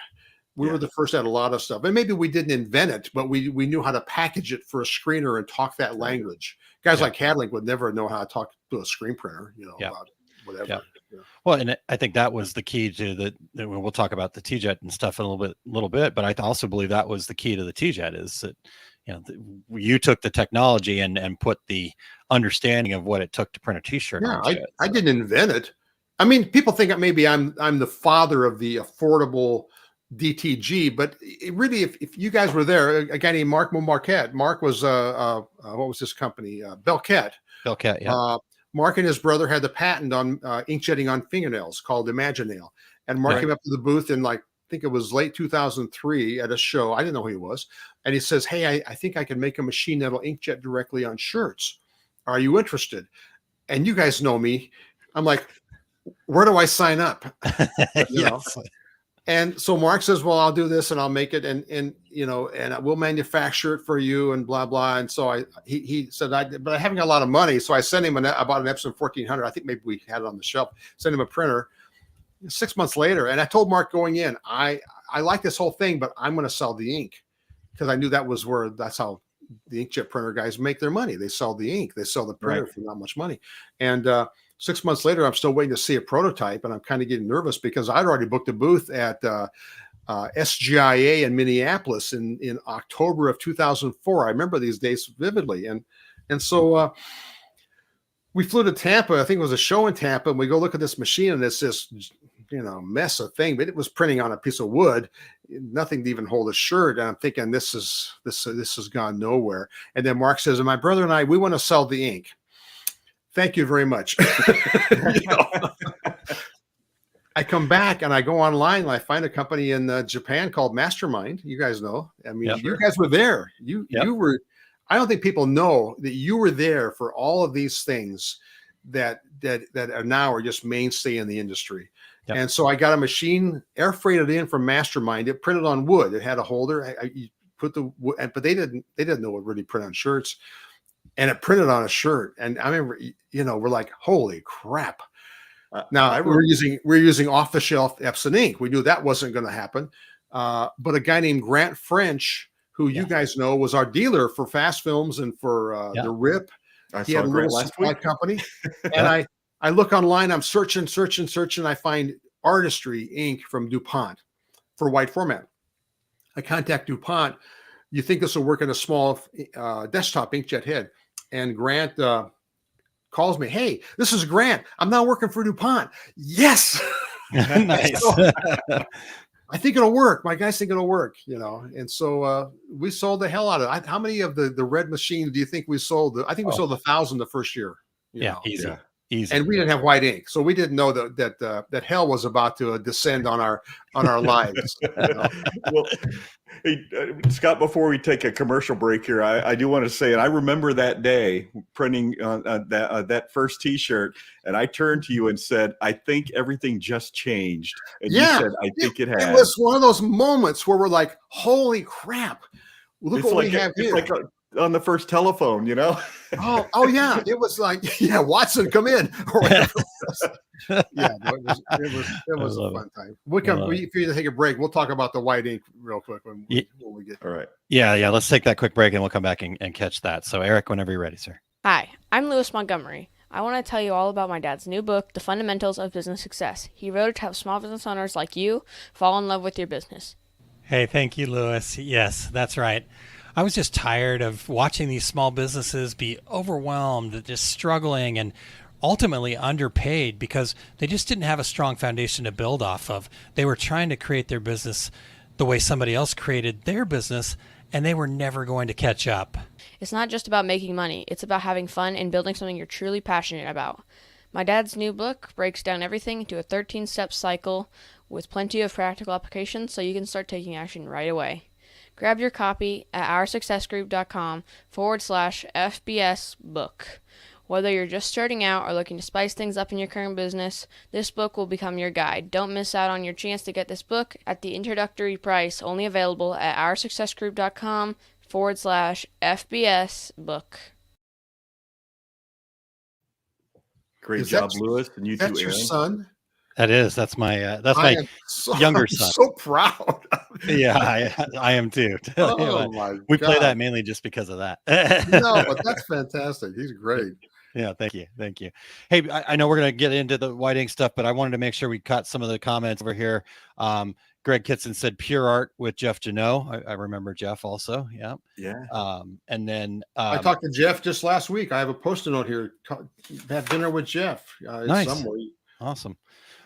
we were the first at a lot of stuff. And maybe we didn't invent it, but we knew how to package it for a screener and talk that language. Guys like CADLink would never know how to talk to a screen printer, about whatever. Yeah. Well, and I think that was the key to we'll talk about the TJet and stuff in a little bit, but I also believe that was the key to the TJet is that, you took the technology and put the understanding of what it took to print a t-shirt. Yeah, I didn't invent it. I mean, people think that maybe I'm the father of the affordable DTG, but really, if you guys were there, a guy named Mark Marquette. Mark was what was his company? Belkett. Belkett, yeah. Mark and his brother had the patent on inkjetting on fingernails called Imaginale. And Mark came up to the booth in I think it was late 2003 at a show. I didn't know who he was. And he says, "Hey, I think I can make a machine that'll inkjet directly on shirts. Are you interested?" And you guys know me. I'm like, where do I sign up? Yes. And so Mark says, "Well, I'll do this and I'll make it and we'll manufacture it for you and blah, blah." And so he said, but I haven't got a lot of money. So I sent him I bought an Epson 1400. I think maybe we had it on the shelf, sent him a printer 6 months later. And I told Mark going in, I like this whole thing, but I'm going to sell the ink because I knew that's how the inkjet printer guys make their money. They sell the ink, they sell the printer for not much money. And, 6 months later, I'm still waiting to see a prototype, and I'm kind of getting nervous because I'd already booked a booth at SGIA in Minneapolis in October of 2004. I remember these days vividly, and so we flew to Tampa. I think it was a show in Tampa, and we go look at this machine, and it's this mess of thing, but it was printing on a piece of wood, nothing to even hold a shirt. And I'm thinking this has gone nowhere. And then Mark says, "And my brother and I, we want to sell the ink." Thank you very much. I come back and I go online and I find a company in Japan called Mastermind. You guys know. I mean, you guys were there. You were. I don't think people know that you were there for all of these things that are now are just mainstay in the industry. Yep. And so I got a machine air freighted in from Mastermind. It printed on wood. It had a holder. You put but they didn't know it really print on shirts. And it printed on a shirt. And I remember, we're like, holy crap. Now we're using off the shelf Epson ink. We knew that wasn't going to happen. But a guy named Grant French, who you guys know was our dealer for FastFilms and for the RIP. He had a little supply company. And I look online, I'm searching. I find Artistry ink from DuPont for white format. I contact DuPont. You think this will work in a small desktop inkjet head? And Grant calls me, "Hey, this is Grant. I'm now working for DuPont." Yes. Nice. I think it'll work. My guys think it'll work, And so we sold the hell out of it. How many of the red machines do you think we sold? I think we sold 1,000 the first year. Easy. Yeah. Easy. And we didn't have white ink, so we didn't know that hell was about to descend on our lives. Well, hey, Scott, before we take a commercial break here, I do want to say, and I remember that day printing that first T-shirt, and I turned to you and said, "I think everything just changed." And you said, "I think it has." It was one of those moments where we're like, "Holy crap! Look what we have here!" It's like on the first telephone, Oh yeah, it was like, Watson, come in, or whatever. Yeah, it was a fun time. If you take a break, we'll talk about the white ink real quick when we get. All right. Yeah. Let's take that quick break and we'll come back and catch that. So Eric, whenever you're ready, sir. Hi, I'm Louis Montgomery. I want to tell you all about my dad's new book, The Fundamentals of Business Success. He wrote it to help small business owners like you fall in love with your business. Hey, thank you, Louis. Yes, that's right. I was just tired of watching these small businesses be overwhelmed, just struggling and ultimately underpaid because they just didn't have a strong foundation to build off of. They were trying to create their business the way somebody else created their business, and they were never going to catch up. It's not just about making money. It's about having fun and building something you're truly passionate about. My dad's new book breaks down everything into a 13-step cycle with plenty of practical applications so you can start taking action right away. Grab your copy at OurSuccessGroup.com/FBS book. Whether you're just starting out or looking to spice things up in your current business, this book will become your guide. Don't miss out on your chance to get this book at the introductory price, only available at OurSuccessGroup.com/FBS book. Great job, Louis, and you too, Aaron. That's your son? That is. That's my younger son. I'm so proud. Yeah, I am too. Oh my we God. play that mainly just because of that. No, but that's fantastic. He's great. Yeah, thank you. Hey, I know we're going to get into the white ink stuff, but I wanted to make sure we caught some of the comments over here. Greg Kitson said pure art with Jeff Janot. I remember Jeff also. Yeah. And then I talked to Jeff just last week. I have a post-it note here. Have dinner with Jeff. Nice. Somewhere. Awesome.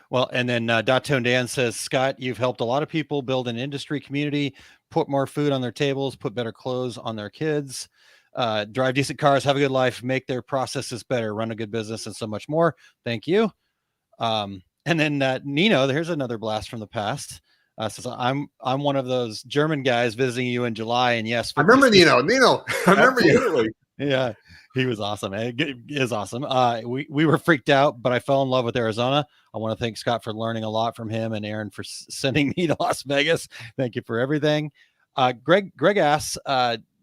Well, and then Dot Tone Dan says, Scott, you've helped a lot of people build an industry community, put more food on their tables, put better clothes on their kids, drive decent cars, have a good life, make their processes better, run a good business, and so much more. Thank you. And then Nino, here's another blast from the past. Says, I'm one of those German guys visiting you in July. And yes, I remember Nino. I remember you. Yeah, he was awesome. It is awesome. We were freaked out, but I fell in love with Arizona. I want to thank Scott for learning a lot from him and Aaron for sending me to Las Vegas. Thank you for everything. Greg asks,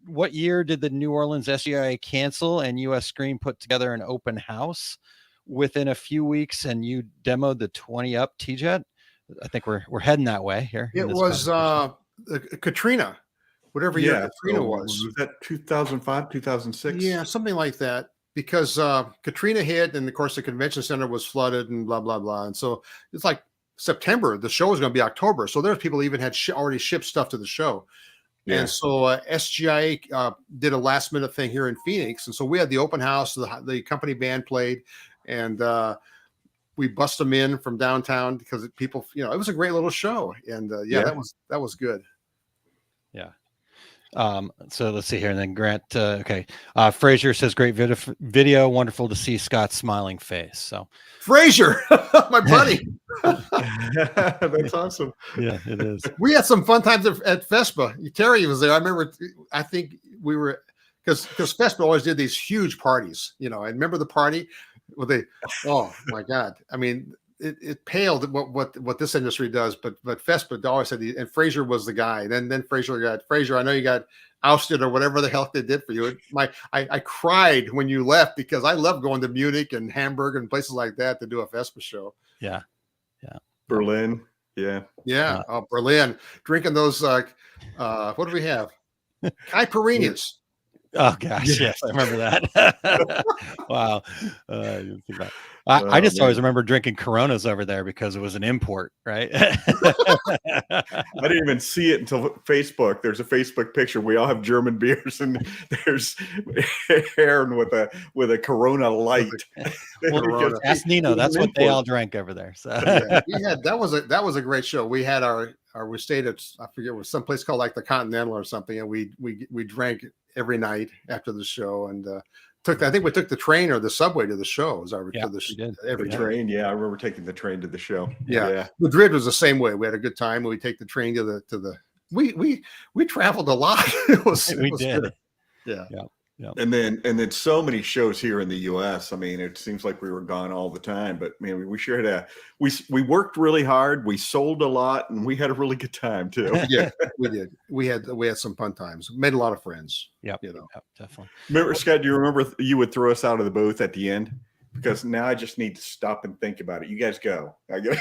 what year did the New Orleans SGIA cancel and US Screen put together an open house within a few weeks and you demoed the 20 up T-Jet? I think we're heading that way here. It was Katrina. Whatever year Katrina was. Was that 2005, 2006? Yeah, something like that. Because Katrina hit, and of course the convention center was flooded, and blah blah blah. And so it's like September. The show was going to be October, so there's people even had already shipped stuff to the show. Yeah. And so SGIA did a last minute thing here in Phoenix, and so we had the open house. The company band played, and we bust them in from downtown because people, it was a great little show, and that was good. Yeah. So let's see here. And then Grant, okay. Frazier says, great video. Wonderful to see Scott's smiling face. So Frazier, my buddy. That's awesome. Yeah, it is. We had some fun times at FESPA. Terry was there. I remember, I think we were, because FESPA always did these huge parties, I remember the party where oh my God. I mean, it paled what this industry does, but FESPA always said, and Frazier was the guy. Then Frazier, I know you got ousted or whatever the hell they did for you. I cried when you left because I love going to Munich and Hamburg and places like that to do a FESPA show. Yeah. Berlin. Yeah. Oh, Berlin, drinking those what do we have? Caipirinhas. Oh gosh, yes, I remember that. Wow. I just always remember drinking Coronas over there because it was an import, right? I didn't even see it until Facebook. There's a Facebook picture. We all have German beers, and there's Aaron with a Corona Light. Ask Nino. That's what they all drank over there. So we had that was a great show. We had our or we stayed at, I forget, it was someplace called like the Continental or something, and we drank every night after the show, and I think we took the train or the subway to the show. We did. Every Train. Yeah, I remember taking the train to the show. Yeah. Madrid was the same way. We had a good time. We take the train to the. We traveled a lot. It was did. Good. Yeah. And then so many shows here in the U.S. I mean, it seems like we were gone all the time, but man, we sure had we worked really hard. We sold a lot, and we had a really good time too. Yeah, we did. We had some fun times. Made a lot of friends. Yep. You know, Definitely. Remember, Scott? Do you remember you would throw us out of the booth at the end? Because now I just need to stop and think about it. You guys go. I got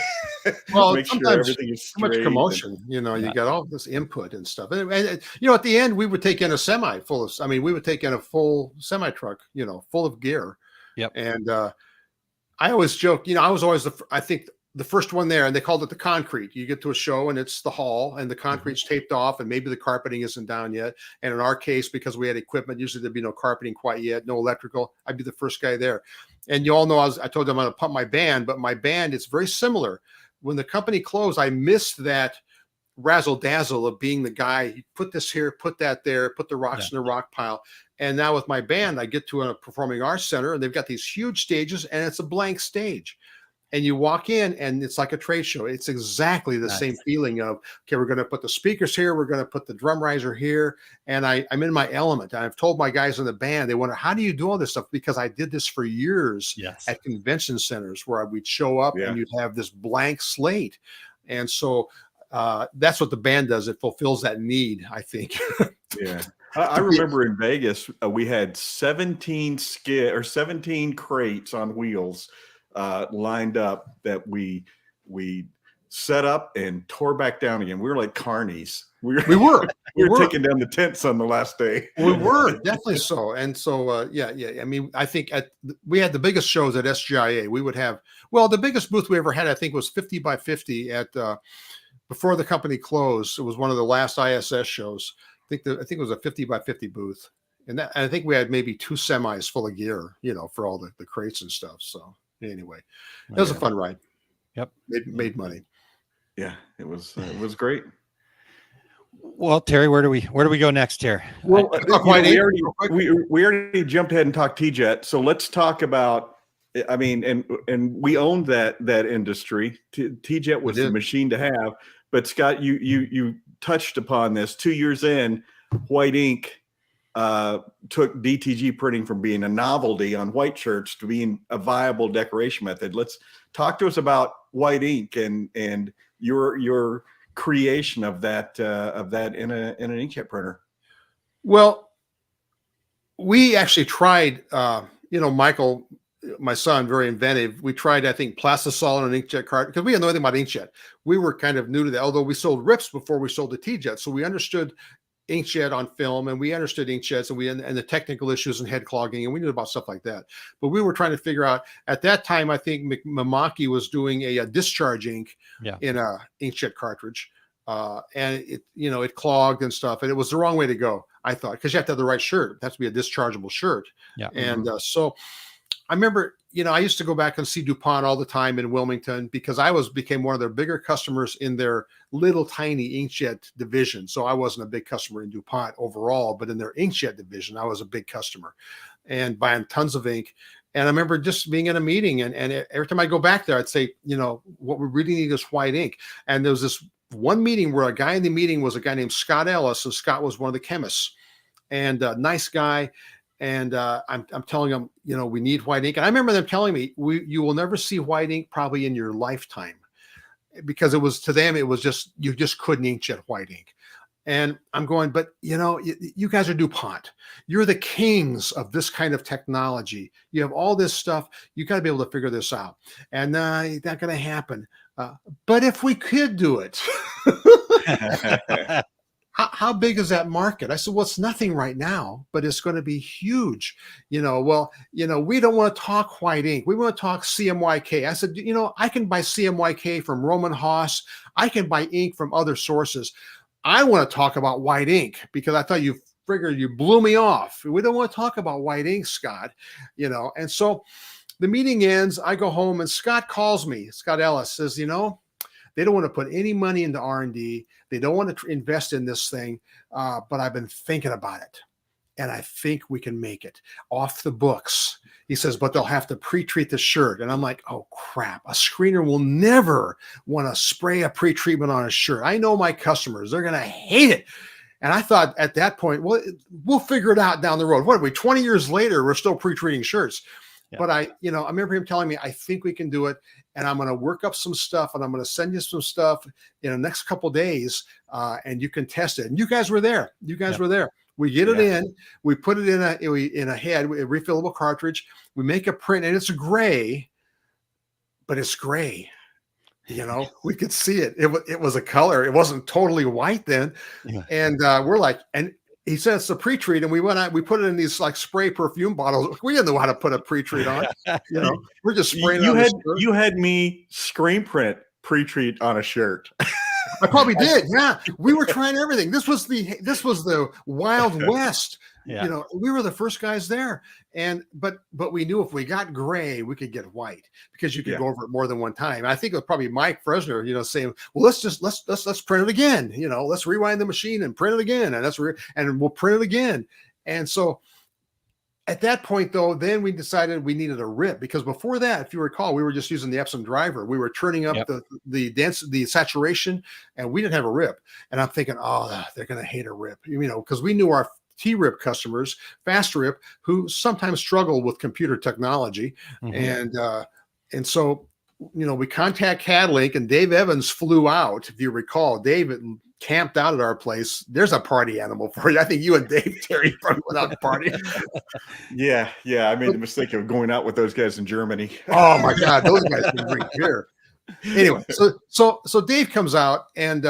make sure everything is too much commotion. You know, you got all this input and stuff. And you know, at the end, we would take in a semi full of. I mean, we would take in a full semi truck. You know, full of gear. Yep. And I always joke. You know, I was always I think the first one there, and they called it the concrete. You get to a show and it's the hall, and the concrete's taped off, and maybe the carpeting isn't down yet. And in our case, because we had equipment, usually there'd be no carpeting quite yet, no electrical. I'd be the first guy there. And you all know I told them I'm going to pump my band, but my band is very similar. When the company closed, I missed that razzle dazzle of being the guy. You put this here, put that there, put the rocks in the rock pile. And now with my band, I get to a performing arts center, and they've got these huge stages, and it's a blank stage. And you walk in, and it's like a trade show. It's exactly the same feeling of, okay, we're going to put the speakers here. We're going to put the drum riser here. And I'm in my element. And I've told my guys in the band, they wonder, how do you do all this stuff? Because I did this for years at convention centers where we'd show up and you'd have this blank slate. And so that's what the band does. It fulfills that need, I think. Yeah. I remember in Vegas, we had 17 crates on wheels lined up that we set up and tore back down again. We were like carnies. We were taking down the tents on the last day. We were definitely so. And so, yeah. I mean, I think we had the biggest shows at SGIA. We would have, the biggest booth we ever had, I think, was 50 by 50 at before the company closed. It was one of the last ISS shows. I think it was a 50 by 50 booth. And I think we had maybe 2 semis full of gear, you know, for all the crates and stuff. So anyway, it was a fun ride. Yep. Made money. Yeah, it was great. Well, Terry, where do we go next here? Well, we already jumped ahead and talked T-Jet. So let's talk about, I mean, and we owned that industry. T-Jet was the machine to have. But Scott, you touched upon this. 2 years in, white ink took DTG printing from being a novelty on white shirts to being a viable decoration method. Let's talk to us about white ink and your creation of that in an inkjet printer. Well, we actually tried. Michael, my son, very inventive. We tried, I think, Plastisol and an inkjet cart because we had no idea about inkjet. We were kind of new to that, although we sold rips before we sold the T-Jet, so we understood inkjet on film, and we understood inkjets, and the technical issues and head clogging, and we knew about stuff like that. But we were trying to figure out at that time. I think Mamaki was doing a discharge ink in a inkjet cartridge, and it clogged and stuff, and it was the wrong way to go. I thought, because you have to have the right shirt. It has to be a dischargeable shirt. Yeah. And so I remember, I used to go back and see DuPont all the time in Wilmington because I became one of their bigger customers in their little tiny inkjet division. So I wasn't a big customer in DuPont overall, but in their inkjet division, I was a big customer and buying tons of ink. And I remember just being in a meeting, and every time I go back there, I'd say, what we really need is white ink. And there was this one meeting where a guy in the meeting was a guy named Scott Ellis, and Scott was one of the chemists, and a nice guy. And I'm telling them, we need white ink. And I remember them telling me, you will never see white ink probably in your lifetime, because to them, it was just, you just couldn't inkjet white ink. And I'm going, but you guys are DuPont. You're the kings of this kind of technology. You have all this stuff. You got to be able to figure this out. And it's not going to happen. But if we could do it, how big is that market? I said, well, it's nothing right now, but it's going to be huge. We don't want to talk white ink. We want to talk CMYK. I said, I can buy CMYK from Roman Haas. I can buy ink from other sources. I want to talk about white ink because I thought you blew me off. We don't want to talk about white ink, Scott, And so the meeting ends. I go home, and Scott calls me. Scott Ellis says, They don't want to put any money into R&D. They don't want to invest in this thing. But I've been thinking about it, and I think we can make it off the books. He says, but they'll have to pre-treat the shirt. And I'm like, oh crap, a screener will never want to spray a pre-treatment on a shirt. I know my customers, they're going to hate it. And I thought at that point, well, we'll figure it out down the road. What are we, 20 years later, we're still pre-treating shirts. Yeah. But I remember him telling me, I think we can do it. And I'm going to work up some stuff, and I'm going to send you some stuff in the next couple of days, and you can test it. And you guys were there. Were there. We get it in, we put it in a head, a refillable cartridge. We make a print, and it's gray, but it's gray. We could see it. It was a color. It wasn't totally white then. Yeah. And we're like, and he said it's a pre-treat, and we went out, we put it in these like spray perfume bottles. We didn't know how to put a pre-treat on. We're just spraying you had me screen print pre-treat on a shirt. I probably did. Yeah. We were trying everything. This was the Wild West. Yeah. We were the first guys there. But we knew if we got gray, we could get white, because you could go over it more than one time. I think it was probably Mike Fresener, saying, well, let's print it again. Let's rewind the machine and print it again. And we'll print it again. And so at that point, though, then we decided we needed a rip, because before that, if you recall, we were just using the Epson driver. We were turning up the saturation, and we didn't have a rip. And I'm thinking, oh, they're going to hate a rip, because we knew our T-rip customers, fast rip, who sometimes struggle with computer technology. Mm-hmm. And so, we contact CADLink, and Dave Evans flew out. If you recall, David camped out at our place. There's a party animal for you. I think you and Dave, Terry, probably went out to party. Yeah. I made the mistake of going out with those guys in Germany. Oh my God, those guys can drink beer. Anyway, so Dave comes out, and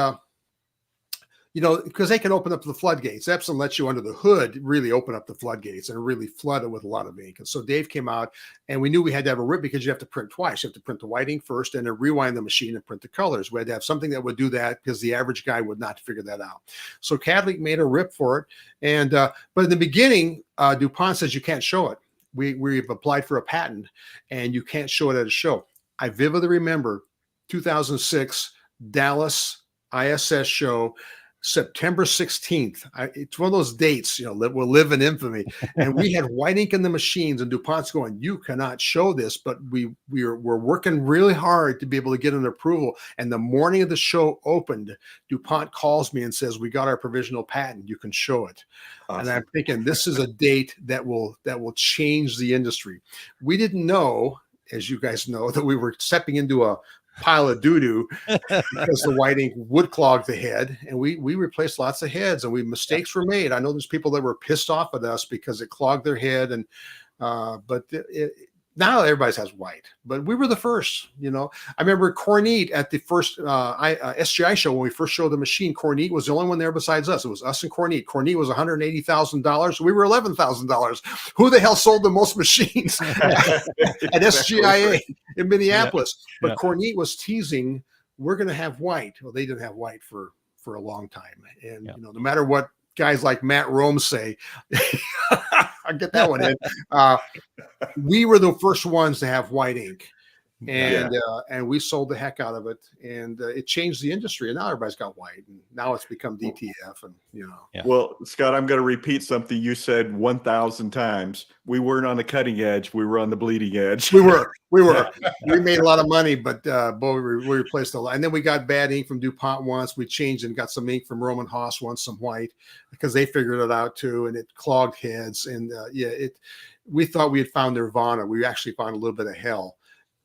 because they can open up the floodgates. Epson lets you under the hood really open up the floodgates and really flood it with a lot of ink. And so Dave came out, and we knew we had to have a rip, because you have to print twice. You have to print the white ink first, and then rewind the machine and print the colors. We had to have something that would do that, because the average guy would not figure that out. So CADLink made a rip for it. And but in the beginning, DuPont says you can't show it. We've applied for a patent, and you can't show it at a show. I vividly remember 2006 Dallas ISS show, September 16th. It's one of those dates, will live in infamy. And we had white ink in the machines, and DuPont's going, you cannot show this, but we're working really hard to be able to get an approval. And the morning of the show opened, DuPont calls me and says, we got our provisional patent. You can show it. Awesome. And I'm thinking, this is a date that will change the industry. We didn't know, as you guys know, that we were stepping into a pile of doo-doo, because the white ink would clog the head, and we replaced lots of heads, and mistakes were made. I know there's people that were pissed off at us because it clogged their head, and but now everybody has white, but we were the first. I remember Cornette at the first SGI show, when we first showed the machine. Cornette was the only one there besides us. It was us and Cornette. Cornette was $180,000. We were $11,000. Who the hell sold the most machines at SGIA in Minneapolis? But Cornette was teasing, we're going to have white. Well, they didn't have white for a long time, and no matter what guys like Matt Rome say, I'll get that one in. We were the first ones to have white ink, and we sold the heck out of it, and it changed the industry. And now everybody's got white, and now it's become DTF. And Well, Scott, I'm going to repeat something you said 1,000 times. We weren't on the cutting edge; we were on the bleeding edge. We were. We made a lot of money, but we replaced a lot. And then we got bad ink from DuPont once. We changed and got some ink from Roman Haas once, some white, because they figured it out too, and it clogged heads. And we thought we had found nirvana. We actually found a little bit of hell.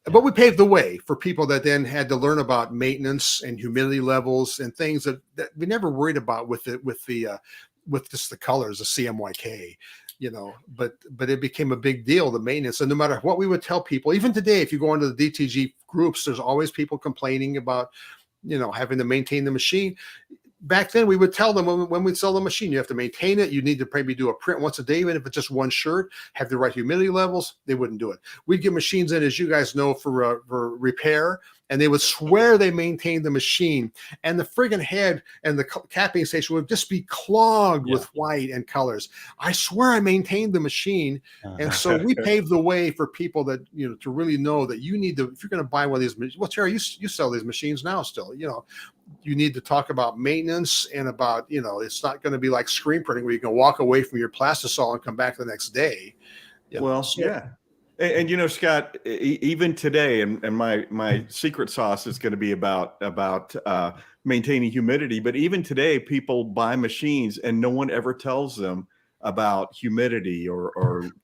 But we paved the way for people that then had to learn about maintenance and humidity levels and things that we never worried about with just the colors, the CMYK. But it became a big deal, the maintenance. And no matter what we would tell people, even today, if you go into the DTG groups, there's always people complaining about, having to maintain the machine. Back then, we would tell them when we'd sell the machine, you have to maintain it. You need to maybe do a print once a day, even if it's just one shirt, have the right humidity levels. They wouldn't do it. We'd get machines in, as you guys know, for repair. and they would swear they maintained the machine, and the friggin' head and the capping station would just be clogged with white and colors. I swear I maintained the machine. And so we paved the way for people that, to really know that you need to, if you're going to buy one of these machines, well, Terry, you sell these machines now still, you need to talk about maintenance and about, it's not going to be like screen printing where you can walk away from your plastisol and come back the next day. And Scott, even today, and my secret sauce is going to be about maintaining humidity. But even today, people buy machines and no one ever tells them about humidity or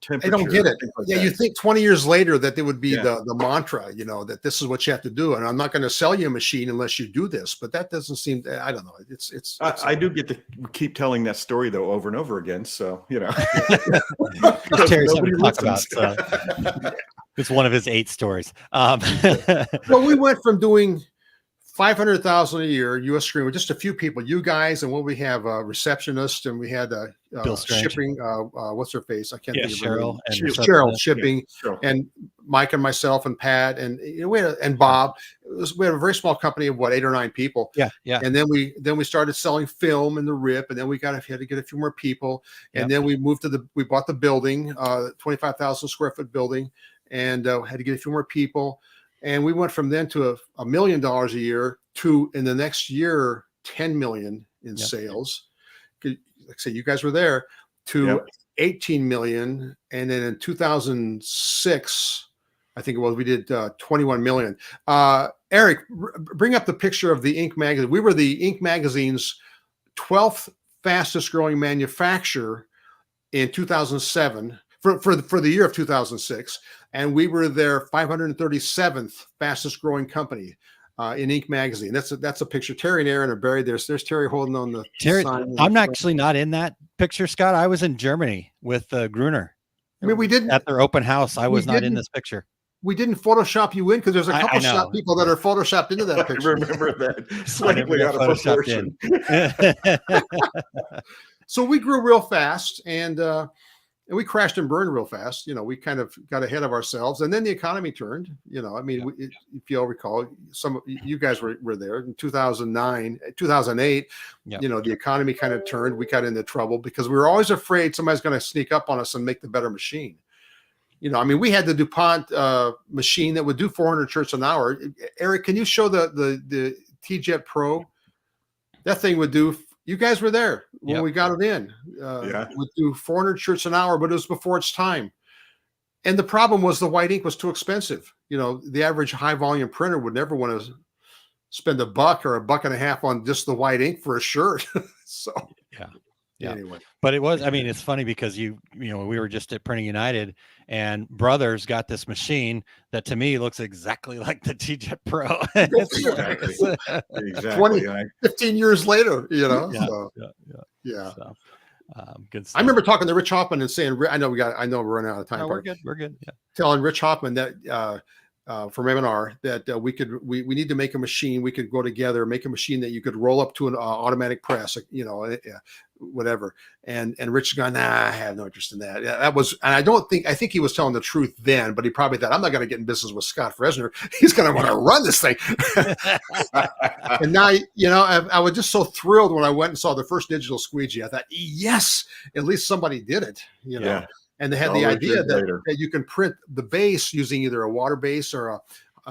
temperature. I don't get it. Like you think 20 years later that there would be the mantra, that this is what you have to do, and I'm not going to sell you a machine unless you do this. But that doesn't seem. I don't know. It's I do get to keep telling that story though over and over again. So Terry's something to talk about. So. It's one of his 8 stories. Well, we went from doing 500,000 a year U.S. screen with just a few people, you guys, and what we have a receptionist, and we had shipping. What's her face? I can't think of Cheryl. Cheryl shipping, Cheryl. and Mike and myself and Pat and and Bob. We had a very small company of 8 or 9 people. Yeah. And then we started selling film in the RIP, and then we had to get a few more people, and then we moved we bought the building, 25,000 square foot building, and had to get a few more people. And we went from then to $1 million a year to, in the next year, 10 million in sales. Like I say, you guys were there, to 18 million. And then in 2006, I think it was, we did 21 million. Eric, bring up the picture of the Inc. magazine. We were the Inc. magazine's 12th fastest growing manufacturer in 2007 for the year of 2006. And we were their 537th fastest growing company in Inc. magazine. That's a picture. Terry and Aaron are buried there. So there's Terry holding on the sign. I'm actually not in that picture, Scott. I was in Germany with Gruner. I mean, we didn't at their open house. I was not in this picture. We didn't Photoshop you in because there's a couple people that are Photoshopped into that picture. I remember that. Slightly out of proportion. So we grew real fast, and we crashed and burned real fast. We kind of got ahead of ourselves, and then the economy turned. If you'll recall, some of you guys were there in 2009, 2008. The economy kind of turned. We got into trouble because we were always afraid somebody's going to sneak up on us and make the better machine. We had the DuPont machine that would do 400 shirts an hour. Eric, can you show the T-Jet Pro? That thing would do. You guys were there when we got it in. Would do 400 shirts an hour, but it was before its time. And the problem was the white ink was too expensive. The average high volume printer would never want to spend $1 or $1.50 on just the white ink for a shirt. So anyway. But it was, it's funny because we were just at Printing United, and Brothers got this machine that to me looks exactly like the T-Jet Pro. Exactly. 15 years later, So, good stuff. I remember talking to Rich Hoffman and saying, I know we're running out of time. No, we're good. Yeah. Telling Rich Hoffman that from M&R that we need to make a machine. We could go together, make a machine that you could roll up to an automatic press, whatever. And Rich going, nah, I have no interest in that. That was, and I think he was telling the truth then, but he probably thought, I'm not going to get in business with Scott Fresener. He's going to want to run this thing. And now, I was just so thrilled when I went and saw the first digital squeegee. I thought, yes, at least somebody did it, Yeah. And they had the idea that you can print the base using either a water base or a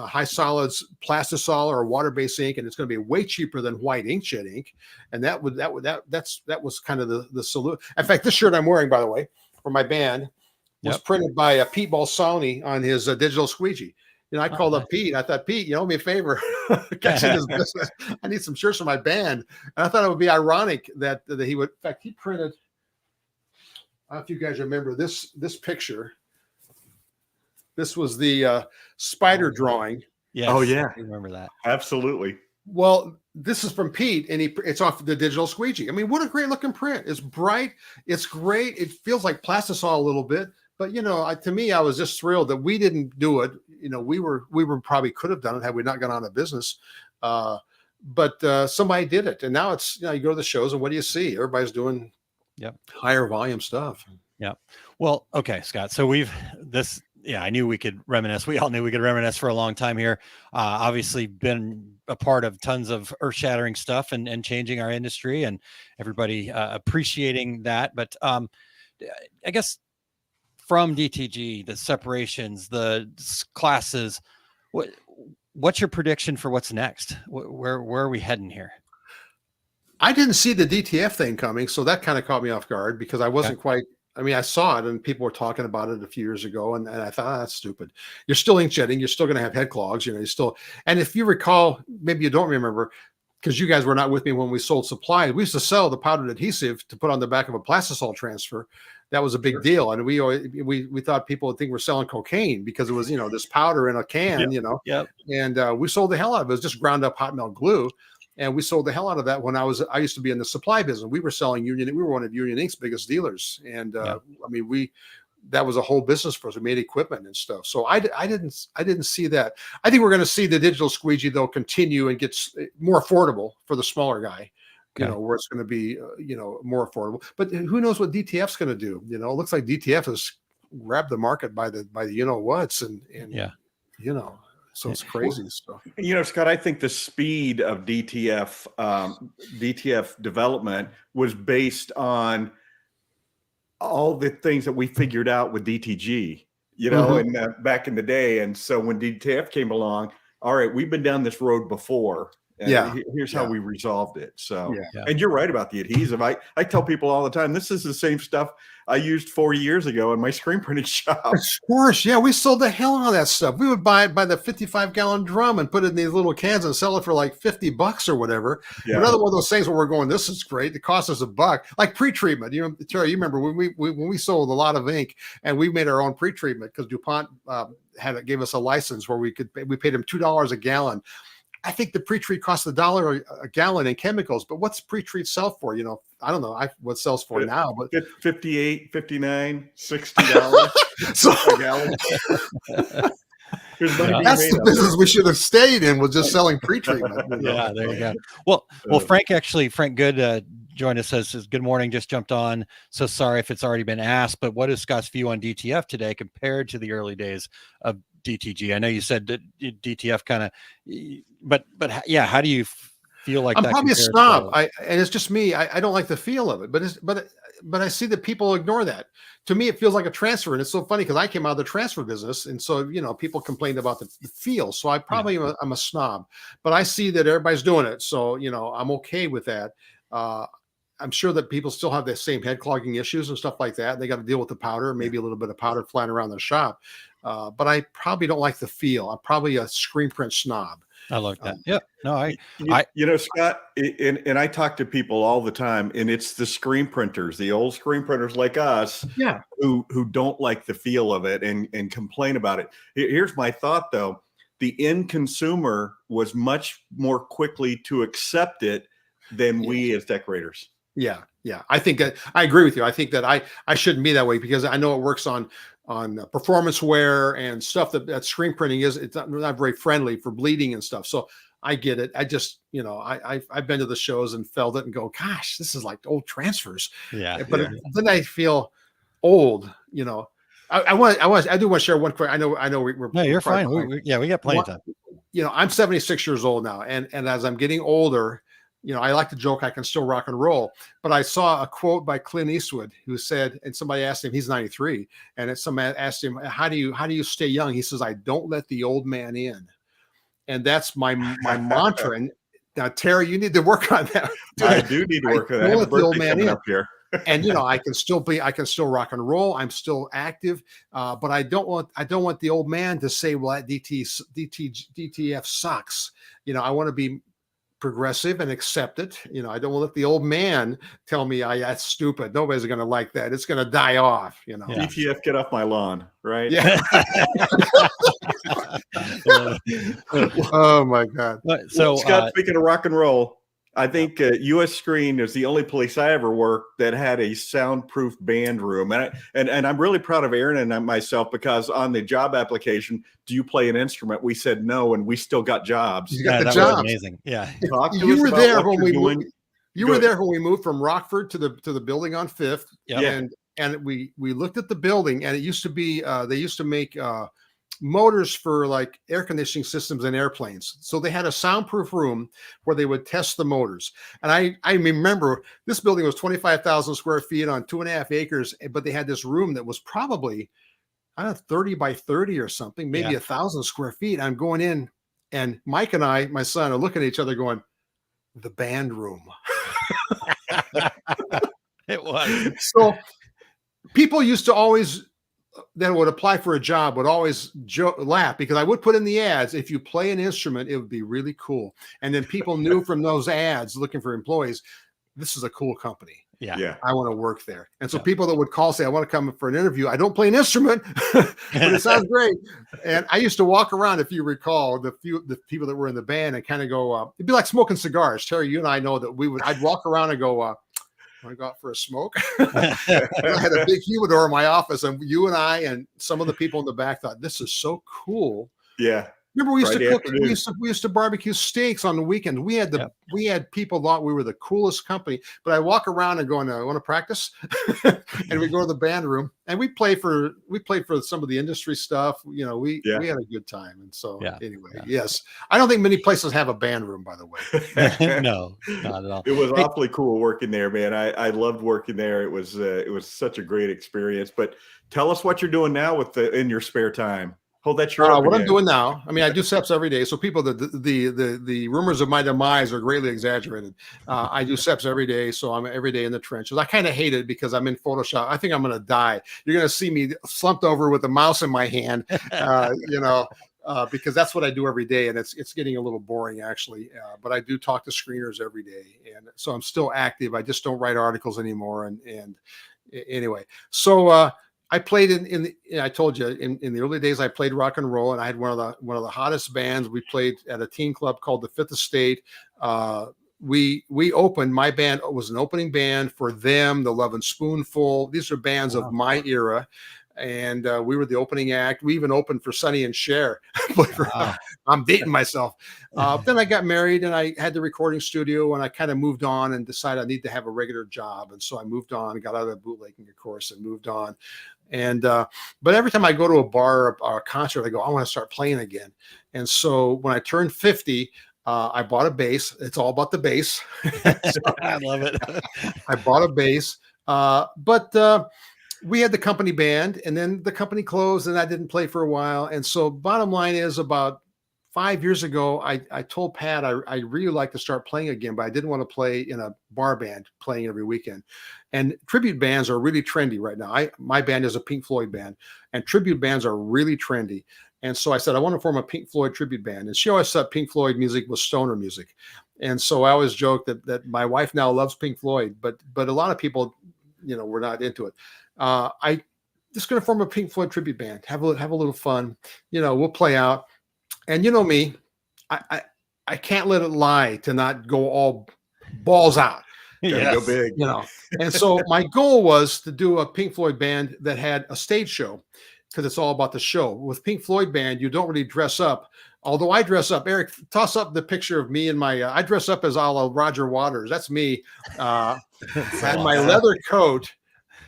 high solids plastisol or a water base ink, and it's going to be way cheaper than white inkjet ink. And that was kind of the solution. In fact, this shirt I'm wearing, by the way, for my band, was printed by Pete Balsani on his digital squeegee. I called up Pete. I thought, Pete, me a favor. I need some shirts for my band. And I thought it would be ironic that he would. In fact, he printed. I don't know if you guys remember this picture. This was the spider drawing. Yes. Oh yeah, I remember that. Absolutely. Well, this is from Pete, and it's off the digital squeegee. What a great looking print! It's bright. It's great. It feels like plastisol a little bit, but to me, I was just thrilled that we didn't do it. We were probably could have done it had we not gone out of business. But somebody did it, and now it's you go to the shows, and what do you see? Everybody's doing higher volume stuff. Yeah. Well, okay, Scott. So yeah, I knew we could reminisce. We all knew we could reminisce for a long time here. Obviously been a part of tons of earth shattering stuff and changing our industry, and everybody appreciating that. But I guess from DTG, the separations, the classes, what's your prediction for what's next? Where are we heading here? I didn't see the DTF thing coming, so that kind of caught me off guard because I wasn't quite. I mean, I saw it and people were talking about it a few years ago, and I thought, that's stupid. You're still inkjetting. You're still going to have head clogs. You know, you still. And if you recall, maybe you don't remember, because you guys were not with me when we sold supplies. We used to sell the powdered adhesive to put on the back of a plastisol transfer. That was a big deal, and we thought people would think we're selling cocaine because it was, you know, this powder in a can, you know. And we sold the hell out of it. It was just ground up hot melt glue. And we sold the hell out of that when I used to be in the supply business. We were selling Union. We were one of Union Ink's biggest dealers. And I mean, that was a whole business for us. We made equipment and stuff. So I didn't see that. I think we're going to see the digital squeegee though continue and get more affordable for the smaller guy, you know, where it's going to be, you know, more affordable. But who knows what DTF's going to do? You know, it looks like DTF has grabbed the market by the you know what's and you know. So it's crazy stuff. You know, Scott, I think the speed of DTF development was based on all the things that we figured out with DTG, you know, and back in the day. And so when DTF came along, all right, we've been down this road before. And here's how we resolved it. So, and you're right about the adhesive. I tell people all the time, this is the same stuff I used 4 years ago in my screen printing shop. Of course. Yeah. We sold the hell out of that stuff. We would buy the 55-gallon drum and put it in these little cans and sell it for like $50 or whatever. Another one of those things where we're going, this is great. It cost us $1. Like pre-treatment. You know, Terry, you remember when we sold a lot of ink and we made our own pre-treatment because DuPont gave us a license where we paid them $2 a gallon. I think the pre-treat costs $1 a gallon in chemicals, but what's pre-treat sell for? You know, I don't know what sells for now, but $58, $59, $60 so a gallon. That's the business we should have stayed in, was just selling pre-treatment. You know? Yeah, there you go. Well, Frank Good joined us, says, good morning, just jumped on. So sorry if it's already been asked, but what is Scott's view on DTF today compared to the early days of DTG? I know you said that DTF kind of, but yeah, how do you feel like I'm that? probably a snob. And it's just me. I don't like the feel of it, but I see that people ignore that. To me, it feels like a transfer, and it's so funny because I came out of the transfer business, and so you know, people complained about the feel. So I probably I'm a snob, but I see that everybody's doing it, so you know, I'm okay with that. I'm sure that people still have the same head clogging issues and stuff like that. They got to deal with the powder, maybe a little bit of powder flying around the shop. But I probably don't like the feel. I'm probably a screen print snob. I like that. Yeah. No, you know, Scott, and I talk to people all the time, and it's the screen printers, the old screen printers like us, who don't like the feel of it and complain about it. Here's my thought though. The end consumer was much more quickly to accept it than we as decorators. Yeah. I think that I agree with you. I think that I shouldn't be that way because I know it works on performance wear and stuff that screen printing it's not very friendly for bleeding and stuff. So I get it. I just, you know, I've been to the shows and felt it and go, gosh, this is like old transfers. Yeah. But then I feel old, you know. I do want to share one quick. I know we're no, you're fine. We got plenty of time. You know, I'm 76 years old now, and as I'm getting older, you know, I like to joke I can still rock and roll, but I saw a quote by Clint Eastwood who said, and somebody asked him, he's 93, and somebody asked him, how do you stay young? He says, I don't let the old man in. And that's my mantra. And now, Terry, you need to work on that. Dude, I do need to work on that. Don't let the old man in. Up here. And you know, I can still rock and roll. I'm still active, but I don't want the old man to say, well, that DTF sucks. You know, I want to be progressive and accept it. You know, I don't want to let the old man tell me, that's stupid. Nobody's going to like that. It's going to die off, you know. Yeah. DTF, get off my lawn, right? Yeah. Oh my God. So Scott, speaking of rock and roll, I think US Screen is the only place I ever worked that had a soundproof band room. And I'm really proud of Aaron and myself because on the job application, do you play an instrument? We said no, and we still got jobs. You got the jobs. Amazing. Yeah. You were there when we moved. You were there when we moved from Rockford to the building on 5th. Yep. and we looked at the building, and it used to be they used to make motors for like air conditioning systems in airplanes. So they had a soundproof room where they would test the motors. And I remember this building was 25,000 square feet on 2.5 acres, but they had this room that was probably, I don't know, 30 by 30 or something, maybe 1,000 square feet. I'm going in, and Mike and I, my son, are looking at each other going, the band room. It was. So people used to always, that would apply for a job, would always laugh, because I would put in the ads, if you play an instrument, it would be really cool. And then people knew from those ads looking for employees, this is a cool company. Yeah. I want to work there. And so people that would call, say, I want to come for an interview. I don't play an instrument, but it sounds great. And I used to walk around, if you recall, the people that were in the band, and kind of go, it'd be like smoking cigars. Terry, you and I know that I'd walk around and go, want to go out for a smoke? I had a big humidor in my office, and you and I and some of the people in the back thought, this is so cool. Yeah. Remember, we used Friday to cook. afternoon. We used to barbecue steaks on the weekend. We had people thought we were the coolest company. But I walk around and going, I want to practice, and we go to the band room, and we played for some of the industry stuff. We had a good time. And so anyway, yes, I don't think many places have a band room, by the way. No, not at all. It was awfully cool working there, man. I loved working there. It was such a great experience. But tell us what you're doing now in your spare time. Hold that shirt up What again. I'm doing now, I mean, I do steps every day. So people, the rumors of my demise are greatly exaggerated. I do steps every day. So I'm every day in the trenches. I kind of hate it because I'm in Photoshop. I think I'm going to die. You're going to see me slumped over with a mouse in my hand, because that's what I do every day. And it's getting a little boring, actually. But I do talk to screeners every day. And so I'm still active. I just don't write articles anymore. And anyway, so I played I told you in the early days, I played rock and roll, and I had one of the hottest bands. We played at a teen club called the Fifth Estate. We opened, my band was an opening band for them, the Love and Spoonful. These are bands of my era. And we were the opening act. We even opened for Sonny and Cher. I'm dating myself. Then I got married, and I had the recording studio, and I kind of moved on and decided I need to have a regular job. And so I moved on, got out of bootlegging, of course, and moved on. And but every time I go to a bar or a concert, I go, I want to start playing again. And so when I turned 50, I bought a bass. It's all about the bass. I love it. I bought a bass, but we had the company band, and then the company closed, and I didn't play for a while. And so bottom line is, about 5 years ago, I told Pat I really like to start playing again, but I didn't want to play in a bar band playing every weekend. And tribute bands are really trendy right now. My band is a Pink Floyd band, and tribute bands are really trendy. And so I said, I want to form a Pink Floyd tribute band. And she always thought Pink Floyd music was stoner music. And so I always joke that my wife now loves Pink Floyd, but a lot of people, were not into it. I just going to form a Pink Floyd tribute band, have a little fun, we'll play out. And you know me, I can't let it lie to not go all balls out. Go big. And so my goal was to do a Pink Floyd band that had a stage show, because it's all about the show. With Pink Floyd band, you don't really dress up. Although I dress up. Eric, toss up the picture of me and my, I dress up as a la Roger Waters. That's me. I had my leather coat,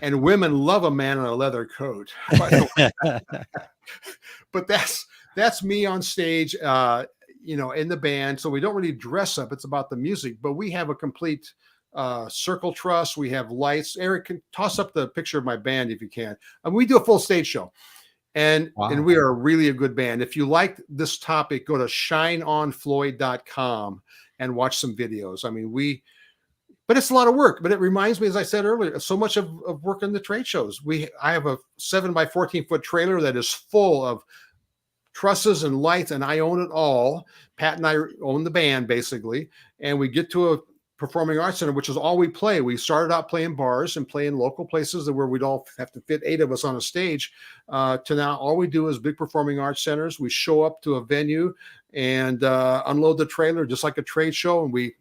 and women love a man in a leather coat. But that's me on stage, in the band. So we don't really dress up. It's about the music, but we have a complete circle truss. We have lights. Eric, can toss up the picture of my band if you can. And we do a full stage show. And we are really a good band. If you like this topic, go to shineonfloyd.com and watch some videos. I mean, but it's a lot of work. But it reminds me, as I said earlier, so much of work in the trade shows. I have a 7 by 14 foot trailer that is full of trusses and lights, and I own it all. Pat and I own the band, basically. And we get to a performing arts center, which is all we play. We started out playing bars and playing local places where we'd all have to fit 8 of us on a stage, to now all we do is big performing arts centers. We show up to a venue and unload the trailer just like a trade show, and we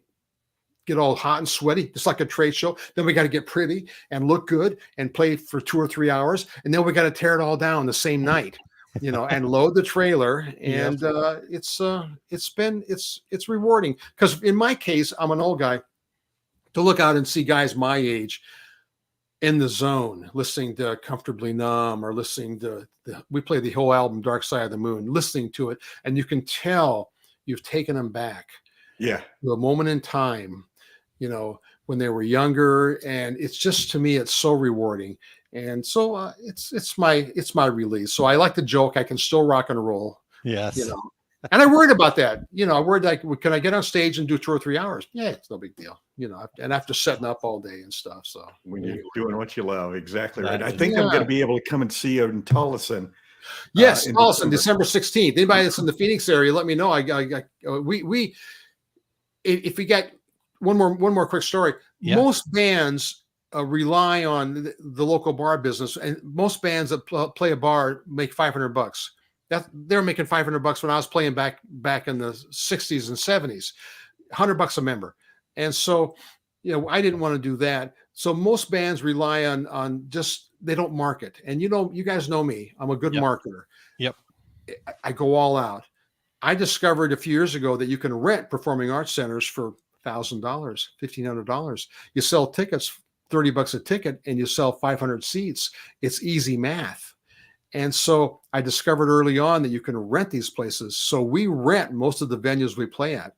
get all hot and sweaty just like a trade show. Then we got to get pretty and look good and play for 2 or 3 hours, and then we got to tear it all down the same night, and load the trailer. And it's rewarding, because in my case, I'm an old guy. To look out and see guys my age in the zone, listening to Comfortably Numb, or listening to we play the whole album Dark Side of the Moon, listening to it, and you can tell you've taken them back to a moment in time, when they were younger. And it's just, to me, it's so rewarding. And so it's my release. So I like to joke I can still rock and roll. Yes. And I worried about that. I worried, like, can I get on stage and do 2 or 3 hours? Yeah, it's no big deal. And after setting up all day and stuff. So when you're doing what you love, exactly right. I think I'm going to be able to come and see you in Tolleson. Yes, Tolleson, December 16th. Anybody that's in the Phoenix area, let me know. If we get one more quick story. Yeah. Most bands rely on the local bar business, and most bands that play a bar make $500. They're making $500 when I was playing back in the 60s and 70s, $100 a member. And so, I didn't want to do that. So most bands rely on just, they don't market. And you guys know me, I'm a good marketer. Yep. I go all out. I discovered a few years ago that you can rent performing arts centers for $1,000, $1,500. You sell tickets, $30 a ticket, and you sell 500 seats. It's easy math. And so I discovered early on that you can rent these places. So we rent most of the venues we play at.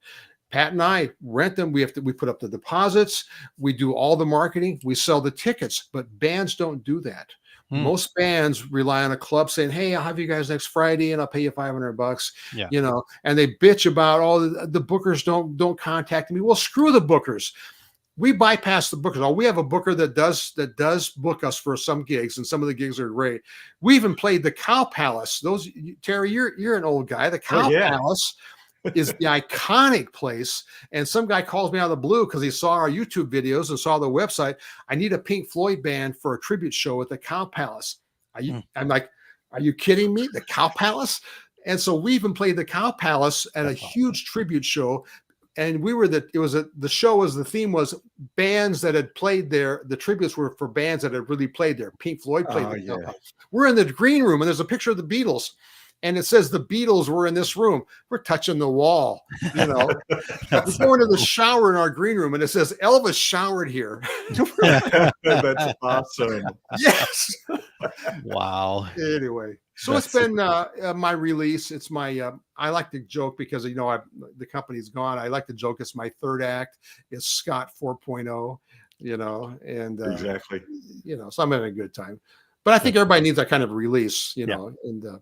Pat and I rent them. We put up the deposits. We do all the marketing. We sell the tickets, but bands don't do that. Most bands rely on a club saying, "Hey, I'll have you guys next Friday and I'll pay you $500. Yeah. And they bitch about, the bookers don't contact me. Well, screw the bookers. We bypass the bookers. We have a booker that does book us for some gigs, and some of the gigs are great. We even played the Cow Palace. Terry, you're an old guy. The Cow Palace is the iconic place. And some guy calls me out of the blue because he saw our YouTube videos and saw the website. I need a Pink Floyd band for a tribute show at the Cow Palace. I'm like, are you kidding me? The Cow Palace? And so we even played the Cow Palace at a huge tribute show. And the theme was bands that had played there. The tributes were for bands that had really played there. Pink Floyd played the Cow Palace. We're in the green room, and there's a picture of the Beatles. And it says the Beatles were in this room. We're touching the wall, We're going to the shower in our green room, and it says Elvis showered here. That's awesome. Yes. Wow. Anyway, so it's been my release. It's my. I like to joke because the company's gone. I like to joke. It's my third act. It's Scott 4.0. And exactly. So I'm having a good time. But I think everybody needs that kind of release. And.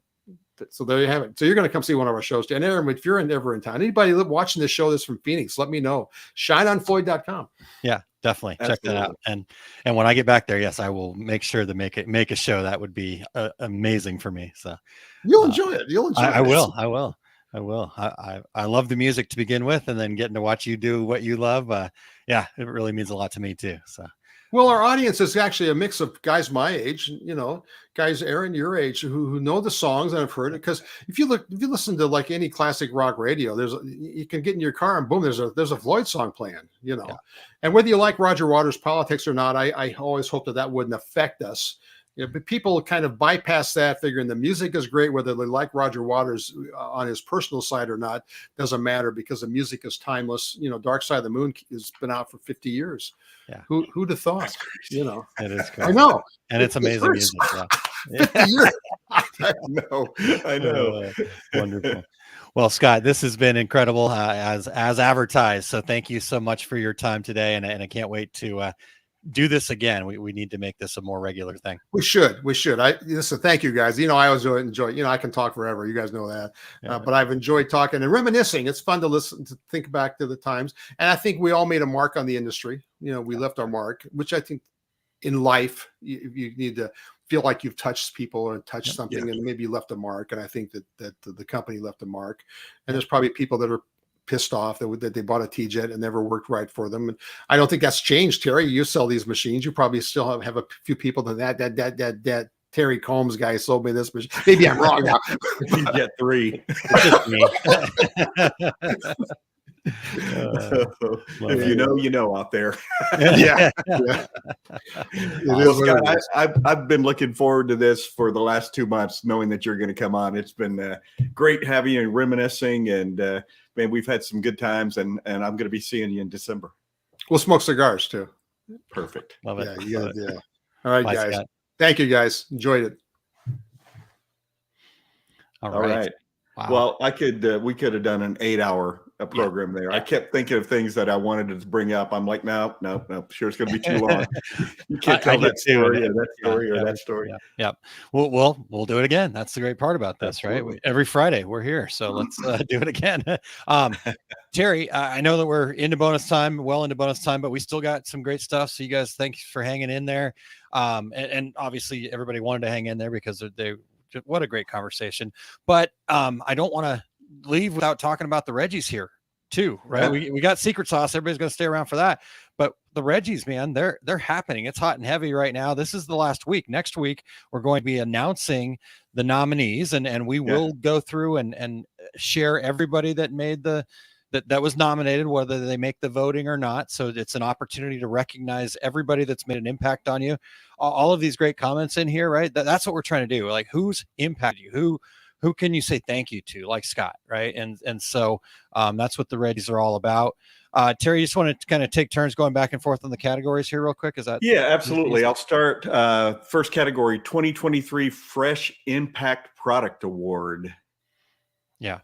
So there you have it. So you're going to come see one of our shows. And Aaron, if you're ever in town, anybody watching this show that's from Phoenix, let me know. ShineOnFloyd.com. Yeah, definitely. Absolutely. Check that out. And when I get back there, yes, I will make sure to make a show. That would be amazing for me. So you'll enjoy it. You'll enjoy it. I will. I love the music to begin with, and then getting to watch you do what you love. It really means a lot to me too. So. Well, our audience is actually a mix of guys my age, guys, Aaron, your age, who know the songs and have heard it. Because if you listen to like any classic rock radio, you can get in your car and boom, there's a Floyd song playing, Yeah. And whether you like Roger Waters' politics or not, I always hope that wouldn't affect us. But people kind of bypass that, figuring the music is great, whether they like Roger Waters on his personal side or not, doesn't matter because the music is timeless. Dark Side of the Moon has been out for 50 years. Yeah. Who'd have thought? It is crazy. I know. And it's amazing music. Yeah. 50 years. I know. Wonderful. Well, Scott, this has been incredible as advertised. So thank you so much for your time today. And I can't wait to do this again. We need to make this a more regular thing. We should. Listen, thank you guys. I always enjoy, I can talk forever. You guys know that, but I've enjoyed talking and reminiscing. It's fun to think back to the times. And I think we all made a mark on the industry. We left our mark, which I think in life, you need to feel like you've touched people or touched something and maybe you left a mark. And I think that the company left a mark, and there's probably people that are pissed off that they bought a T-Jet and never worked right for them. And I don't think that's changed, Terry. You sell these machines. You probably still have a few people that Terry Combs guy sold me this machine. Maybe I'm wrong now. T-Jet 3. It's just me. If you know out there. Yeah. Well, Scott, I've been looking forward to this for the last 2 months, knowing that you're going to come on. It's been great having you and reminiscing, and man, we've had some good times, and I'm going to be seeing you in December. We'll smoke cigars too. Perfect. Love it. Yeah. All right, Bye, guys. Scott. Thank you, guys. Enjoyed it. All All right. Wow. Well, we could have done an 8-hour program there. I kept thinking of things that I wanted to bring up. I'm like, no. Sure, it's going to be too long. You can't tell that story or that story or that story. Yeah. We'll do it again. That's the great part about this, right? Every Friday we're here, so let's do it again. Terry, I know that we're into bonus time, but we still got some great stuff. So you guys, thanks for hanging in there. And obviously everybody wanted to hang in there because what a great conversation. But I don't want to leave without talking about the Reggies here too, right? Yeah. We got secret sauce. Everybody's going to stay around for that. But the Reggies, man, they're happening. It's hot and heavy right now. This is the last week. Next week, we're going to be announcing the nominees, and we will go through and share everybody that made that was nominated, whether they make the voting or not. So it's an opportunity to recognize everybody that's made an impact on you. All of these great comments in here, right? That's what we're trying to do. Like, who's impacted you? Who can you say thank you to, like Scott, right? And so that's what the Reggies are all about. Terry, you just want to kind of take turns going back and forth on the categories here real quick? Is that? Yeah, absolutely. I'll start first category, 2023 Fresh Impact Product Award. Yeah.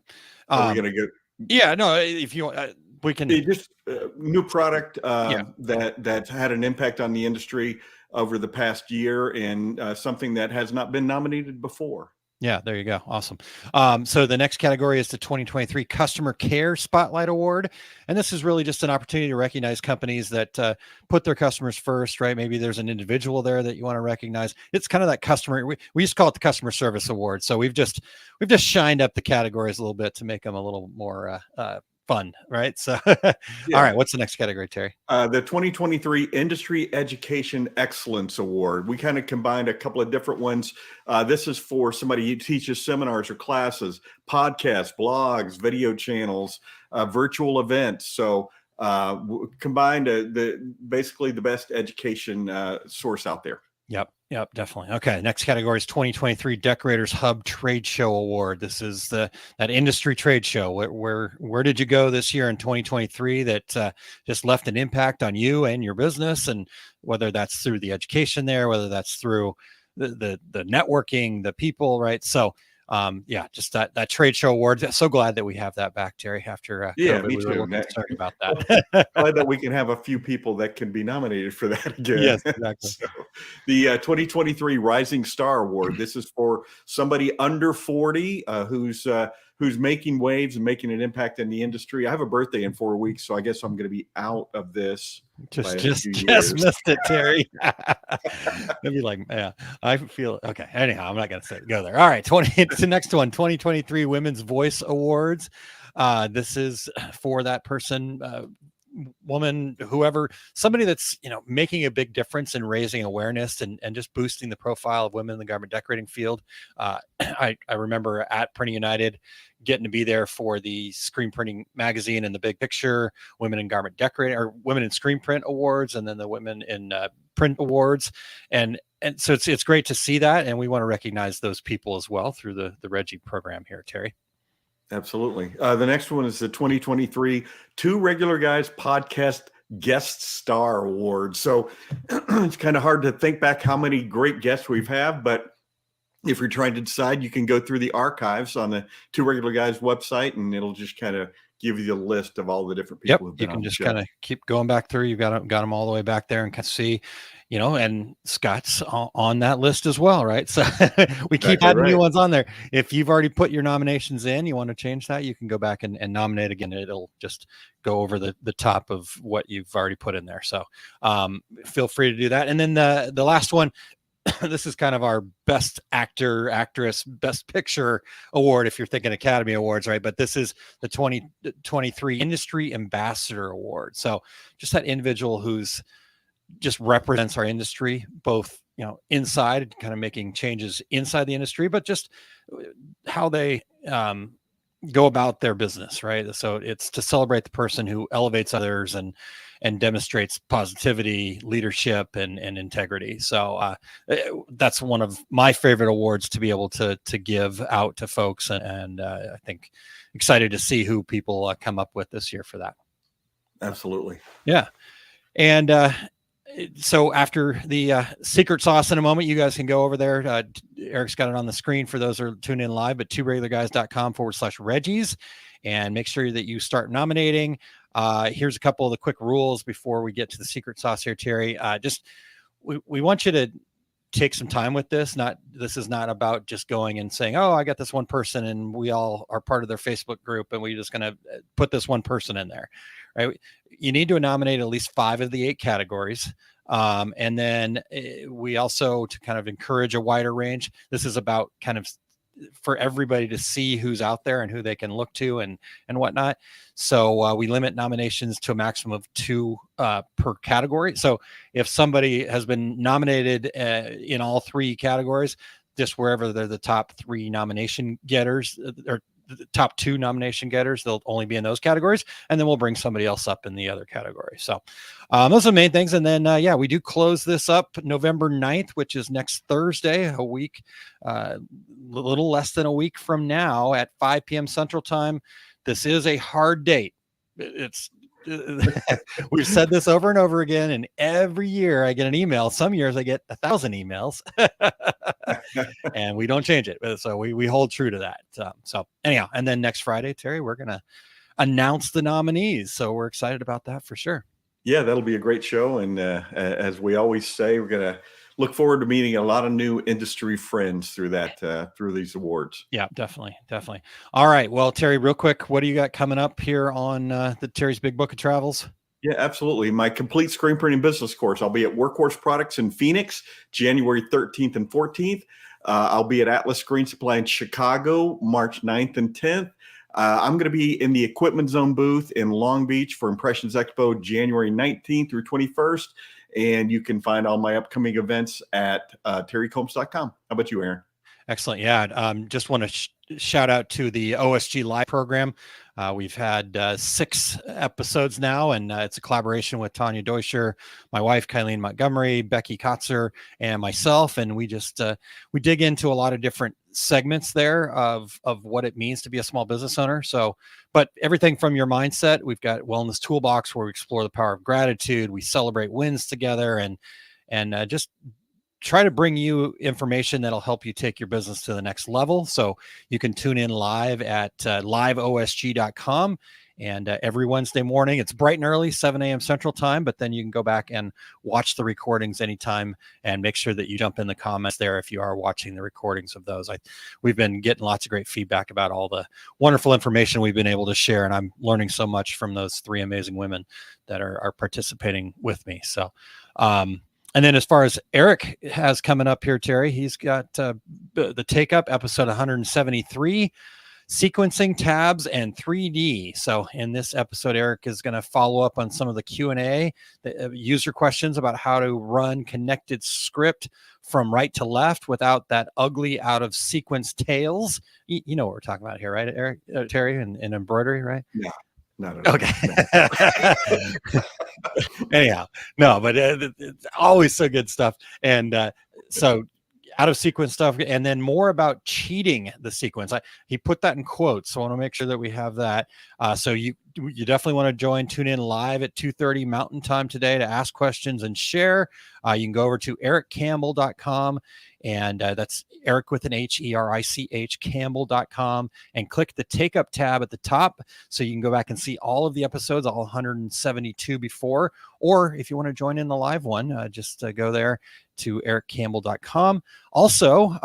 Are we going to go? Yeah, no, if you want, we can. Just new product that had an impact on the industry over the past year, and something that has not been nominated before. Yeah, there you go. Awesome. So the next category is the 2023 Customer Care Spotlight Award. And this is really just an opportunity to recognize companies that put their customers first, right? Maybe there's an individual there that you want to recognize. It's kind of that customer. We used to call it the Customer Service Award. So we've just shined up the categories a little bit to make them a little more fun, right? So, all right, what's the next category, Terry? The 2023 Industry Education Excellence Award. We kind of combined a couple of different ones. This is for somebody who teaches seminars or classes, podcasts, blogs, video channels, virtual events. So combined basically the best education source out there. Yep, definitely. Okay, next category is 2023 Decorators Hub Trade Show Award. This is that industry trade show. Where did you go this year in 2023 that just left an impact on you and your business? And whether that's through the education there, whether that's through the networking, the people, right? So just that trade show award. So glad that we have that back, Terry, after COVID. Me we too. were a little concerned about that. Glad that we can have a few people that can be nominated for that again. Yes, exactly. So, the 2023 Rising Star Award. This is for somebody under 40 who's making waves and making an impact in the industry. I have a birthday in 4 weeks, so I guess I'm going to be out of this. Just missed it, Terry. Maybe like, yeah, I feel okay. Anyhow, I'm not going to go there. All right, it's the next one, 2023 Women's Voice Awards. This is for that person, woman, whoever, somebody that's making a big difference in raising awareness and just boosting the profile of women in the garment decorating field. I remember at Printing United getting to be there for the Screen Printing Magazine and the Big Picture Women in Garment Decorating, or Women in Screen Print Awards, and then the Women in Print Awards, and so it's great to see that, and we want to recognize those people as well through the Reggie program here, Terry. Absolutely. The next one is the 2023 Two Regular Guys Podcast Guest Star Award. So it's kind of hard to think back how many great guests we've had, but if you're trying to decide, you can go through the archives on the Two Regular Guys website, and it'll just kind of give you the list of all the different people. You can just kind of keep going back through. You've got them all the way back there and can see, and Scott's on that list as well, right? So we keep adding new ones on there. If you've already put your nominations in, you want to change that, you can go back and nominate again. It'll just go over the top of what you've already put in there. So feel free to do that. And then the last one, this is kind of our best actor, actress, best picture award, if you're thinking Academy Awards, right? But this is the 2023 Industry Ambassador Award. So just that individual who's just represents our industry, both, inside, kind of making changes inside the industry, but just how they go about their business, right? So it's to celebrate the person who elevates others and demonstrates positivity, leadership, and integrity. So that's one of my favorite awards to be able to give out to folks, and I think excited to see who people come up with this year for that. Absolutely. Yeah. And so after the secret sauce in a moment, you guys can go over there. Eric's got it on the screen for those who are tuning in live, but tworegularguys.com/Reggies, and make sure that you start nominating. Here's a couple of the quick rules before we get to the secret sauce here, Terry. We want you to take some time with this. This is not about just going and saying, oh, I got this one person and we all are part of their Facebook group and we're just going to put this one person in there, right? You need to nominate at least 5 of the 8 categories. And then we also, to kind of encourage a wider range, this is about kind of for everybody to see who's out there and who they can look to and whatnot. So we limit nominations to a maximum of 2 per category. So if somebody has been nominated in all 3 categories, just wherever they're the top 3 nomination getters or the top 2 nomination getters, they'll only be in those categories, and then we'll bring somebody else up in the other category. So those are the main things. And then we do close this up November 9th, which is next Thursday, a week, a little less than a week from now at 5 p.m. Central Time. This is a hard date. We've said this over and over again, and every year I get an email. Some years I get 1,000 emails and we don't change it. So we hold true to that. So anyhow, and then next Friday, Terry, we're going to announce the nominees. So we're excited about that for sure. Yeah, that'll be a great show. And as we always say, we're going to look forward to meeting a lot of new industry friends through these awards. Yeah, definitely. All right. Well, Terry, real quick, what do you got coming up here on the Terry's Big Book of Travels? Yeah, absolutely. My complete screen printing business course. I'll be at Workhorse Products in Phoenix, January 13th and 14th. I'll be at Atlas Screen Supply in Chicago, March 9th and 10th. I'm going to be in the Equipment Zone booth in Long Beach for Impressions Expo, January 19th through 21st. And you can find all my upcoming events at terrycombs.com. How about you, Aaron? Excellent. Yeah. Just want to shout out to the OSG Live program. We've had 6 episodes now, and it's a collaboration with Tanya Deutscher, my wife, Kylene Montgomery, Becky Kotzer, and myself. And we just, we dig into a lot of different segments there of what it means to be a small business owner. So, but everything from your mindset, we've got Wellness Toolbox where we explore the power of gratitude. We celebrate wins together and just try to bring you information that'll help you take your business to the next level. So you can tune in live at liveosg.com. And every Wednesday morning, it's bright and early, 7 a.m. Central Time, but then you can go back and watch the recordings anytime and make sure that you jump in the comments there if you are watching the recordings of those. We've been getting lots of great feedback about all the wonderful information we've been able to share, and I'm learning so much from those 3 amazing women that are participating with me. So, and then as far as Eric has coming up here, Terry, he's got the Take Up episode 173, sequencing tabs and 3D. So in this episode, Eric is going to follow up on some of the Q&A, the user questions about how to run connected script from right to left without that ugly out of sequence tails. You know what we're talking about here, right, Eric, Terry, and embroidery, right? Yeah. No. Okay. Anyhow, no, but it's always so good stuff. And so out of sequence stuff, and then more about cheating the sequence. He put that in quotes, so I want to make sure that we have that. So you definitely want to tune in live at 2:30 Mountain Time today to ask questions and share. You can go over to ericcampbell.com, and that's Eric with an H, ERICH, Campbell.com, and click the Take Up tab at the top so you can go back and see all of the episodes, all 172 before. Or if you want to join in the live one, just go there to ericcampbell.com. Also,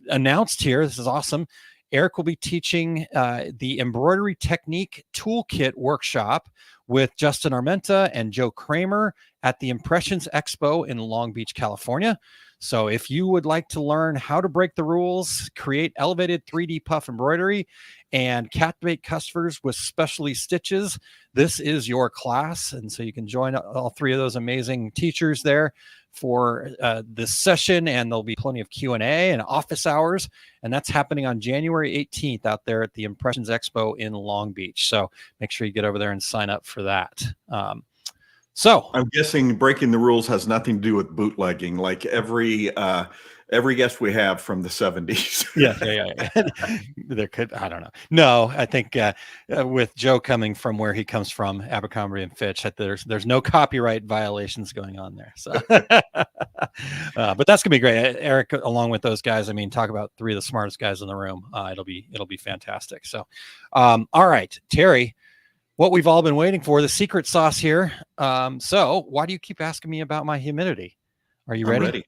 announced here, this is awesome, Eric will be teaching the embroidery technique toolkit workshop with Justin Armenta and Joe Kramer at the Impressions Expo in Long Beach, California. So if you would like to learn how to break the rules, create elevated 3D puff embroidery, and captivate customers with specialty stitches, this is your class. And so you can join all 3 of those amazing teachers there for this session, and there'll be plenty of Q&A and office hours, and that's happening on January 18th out there at the Impressions Expo in Long Beach. So make sure you get over there and sign up for that. So I'm guessing breaking the rules has nothing to do with bootlegging, like every guest we have from the 70s. yeah. There could, I don't know. No, I think with Joe coming from where he comes from, Abercrombie and Fitch, there's no copyright violations going on there. So, but that's gonna be great, Eric. Along with those guys, I mean, talk about three of the smartest guys in the room. It'll be fantastic. So, all right, Terry. What we've all been waiting for, the secret sauce here. So why do you keep asking me about my humidity? Are you ready? I'm ready.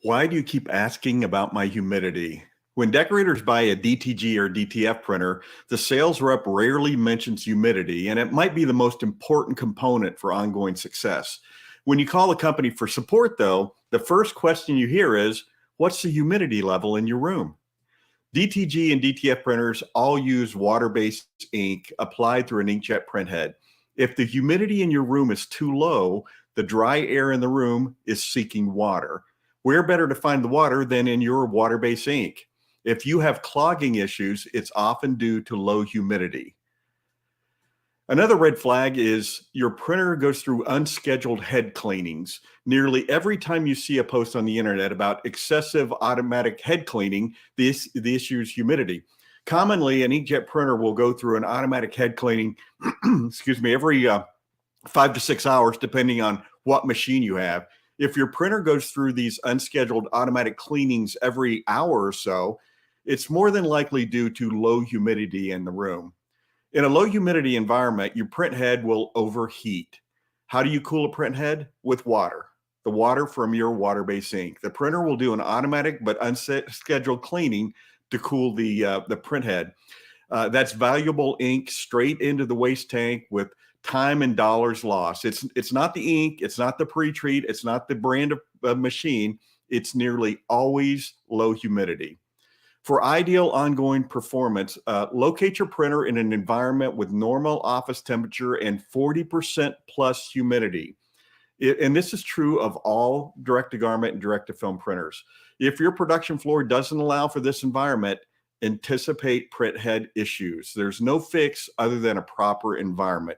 Why do you keep asking about my humidity? When decorators buy a DTG or DTF printer, the sales rep rarely mentions humidity, and it might be the most important component for ongoing success. When you call the company for support, though, the first question you hear is, what's the humidity level in your room? DTG and DTF printers all use water-based ink applied through an inkjet printhead. If the humidity in your room is too low, the dry air in the room is seeking water. Where better to find the water than in your water-based ink? If you have clogging issues, it's often due to low humidity. Another red flag is your printer goes through unscheduled head cleanings. Nearly every time you see a post on the internet about excessive automatic head cleaning, the issue is humidity. Commonly, an inkjet printer will go through an automatic head cleaning, excuse me, every 5 to 6 hours, depending on what machine you have. If your printer goes through these unscheduled automatic cleanings every hour or so, it's more than likely due to low humidity in the room. In a low humidity environment, your print head will overheat. How do you cool a print head? With water. The water from your water-based ink. The printer will do an automatic but unscheduled cleaning to cool the print head. That's valuable ink straight into the waste tank with time and dollars lost. It's not the ink, it's not the pre-treat, it's not the brand of machine. It's nearly always low humidity. For ideal ongoing performance, locate your printer in an environment with normal office temperature and 40% plus humidity. And this is true of all direct-to-garment and direct-to-film printers. If your production floor doesn't allow for this environment, anticipate print head issues. There's no fix other than a proper environment.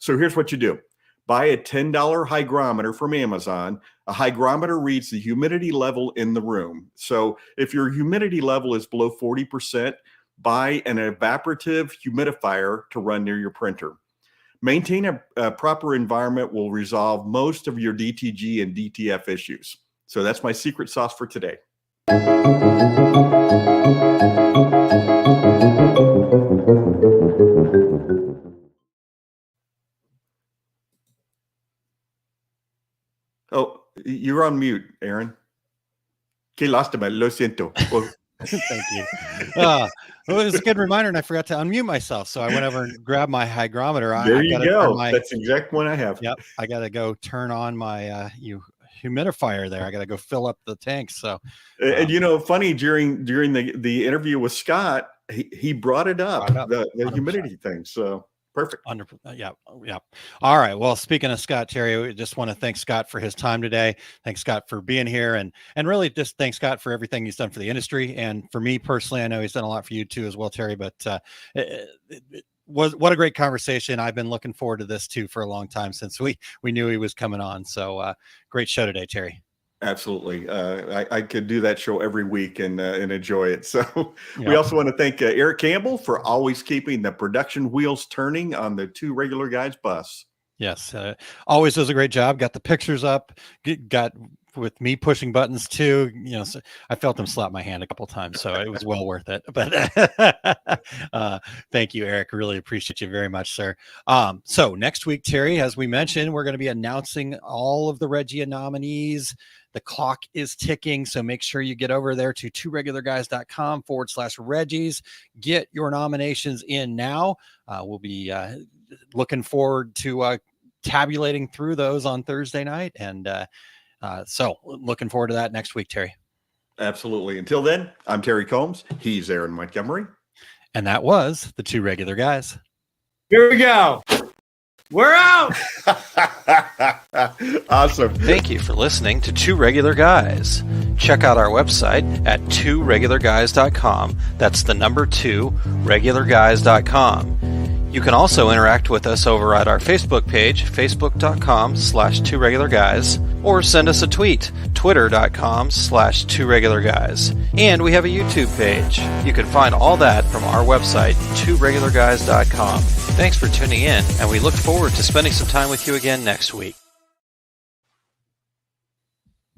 So here's what you do. Buy a $10 hygrometer from Amazon. A hygrometer reads the humidity level in the room. So if your humidity level is below 40%, buy an evaporative humidifier to run near your printer. Maintain a proper environment will resolve most of your DTG and DTF issues. So that's my secret sauce for today. Oh, you're on mute, Aaron. Qué lástima, lo siento. Well, thank you. Well, it was a good reminder, and I forgot to unmute myself, so I went over and grabbed my hygrometer. There you go. That's the exact one I have. Yep, I got to go turn on my humidifier there. I got to go fill up the tank. So, and you know, funny during the interview with Scott, he brought it up, the humidity thing. So. Perfect. Yeah. All right. Well, speaking of Scott, Terry, we just want to thank Scott for his time today. Thanks, Scott, for being here, and really just thank Scott for everything he's done for the industry and for me personally. I know he's done a lot for you too as well, Terry. But what a great conversation. I've been looking forward to this too for a long time since we knew he was coming on. So great show today, Terry. Absolutely. I could do that show every week and enjoy it. So we also want to thank Eric Campbell for always keeping the production wheels turning on the Two Regular Guys bus. Yes. Always does a great job. Got the pictures up, got with me pushing buttons too. You know, so I felt him slap my hand a couple of times, so it was well worth it. But thank you, Eric. Really appreciate you very much, sir. So next week, Terry, as we mentioned, we're going to be announcing all of the Regia nominees. The clock is ticking, so make sure you get over there to tworegularguys.com/Reggies. Get your nominations in now. We'll be looking forward to tabulating through those on Thursday night. And so looking forward to that next week, Terry. Absolutely. Until then, I'm Terry Combs. He's Aaron Montgomery. And that was the Two Regular Guys. Here we go. We're out. Awesome. Thank you for listening to Two Regular Guys. Check out our website at tworegularguys.com. That's the number 2, regularguys.com. You can also interact with us over at our Facebook page, facebook.com/tworegularguys, or send us a tweet, twitter.com/tworegularguys. And we have a YouTube page. You can find all that from our website, tworegularguys.com. Thanks for tuning in, and we look forward to spending some time with you again next week.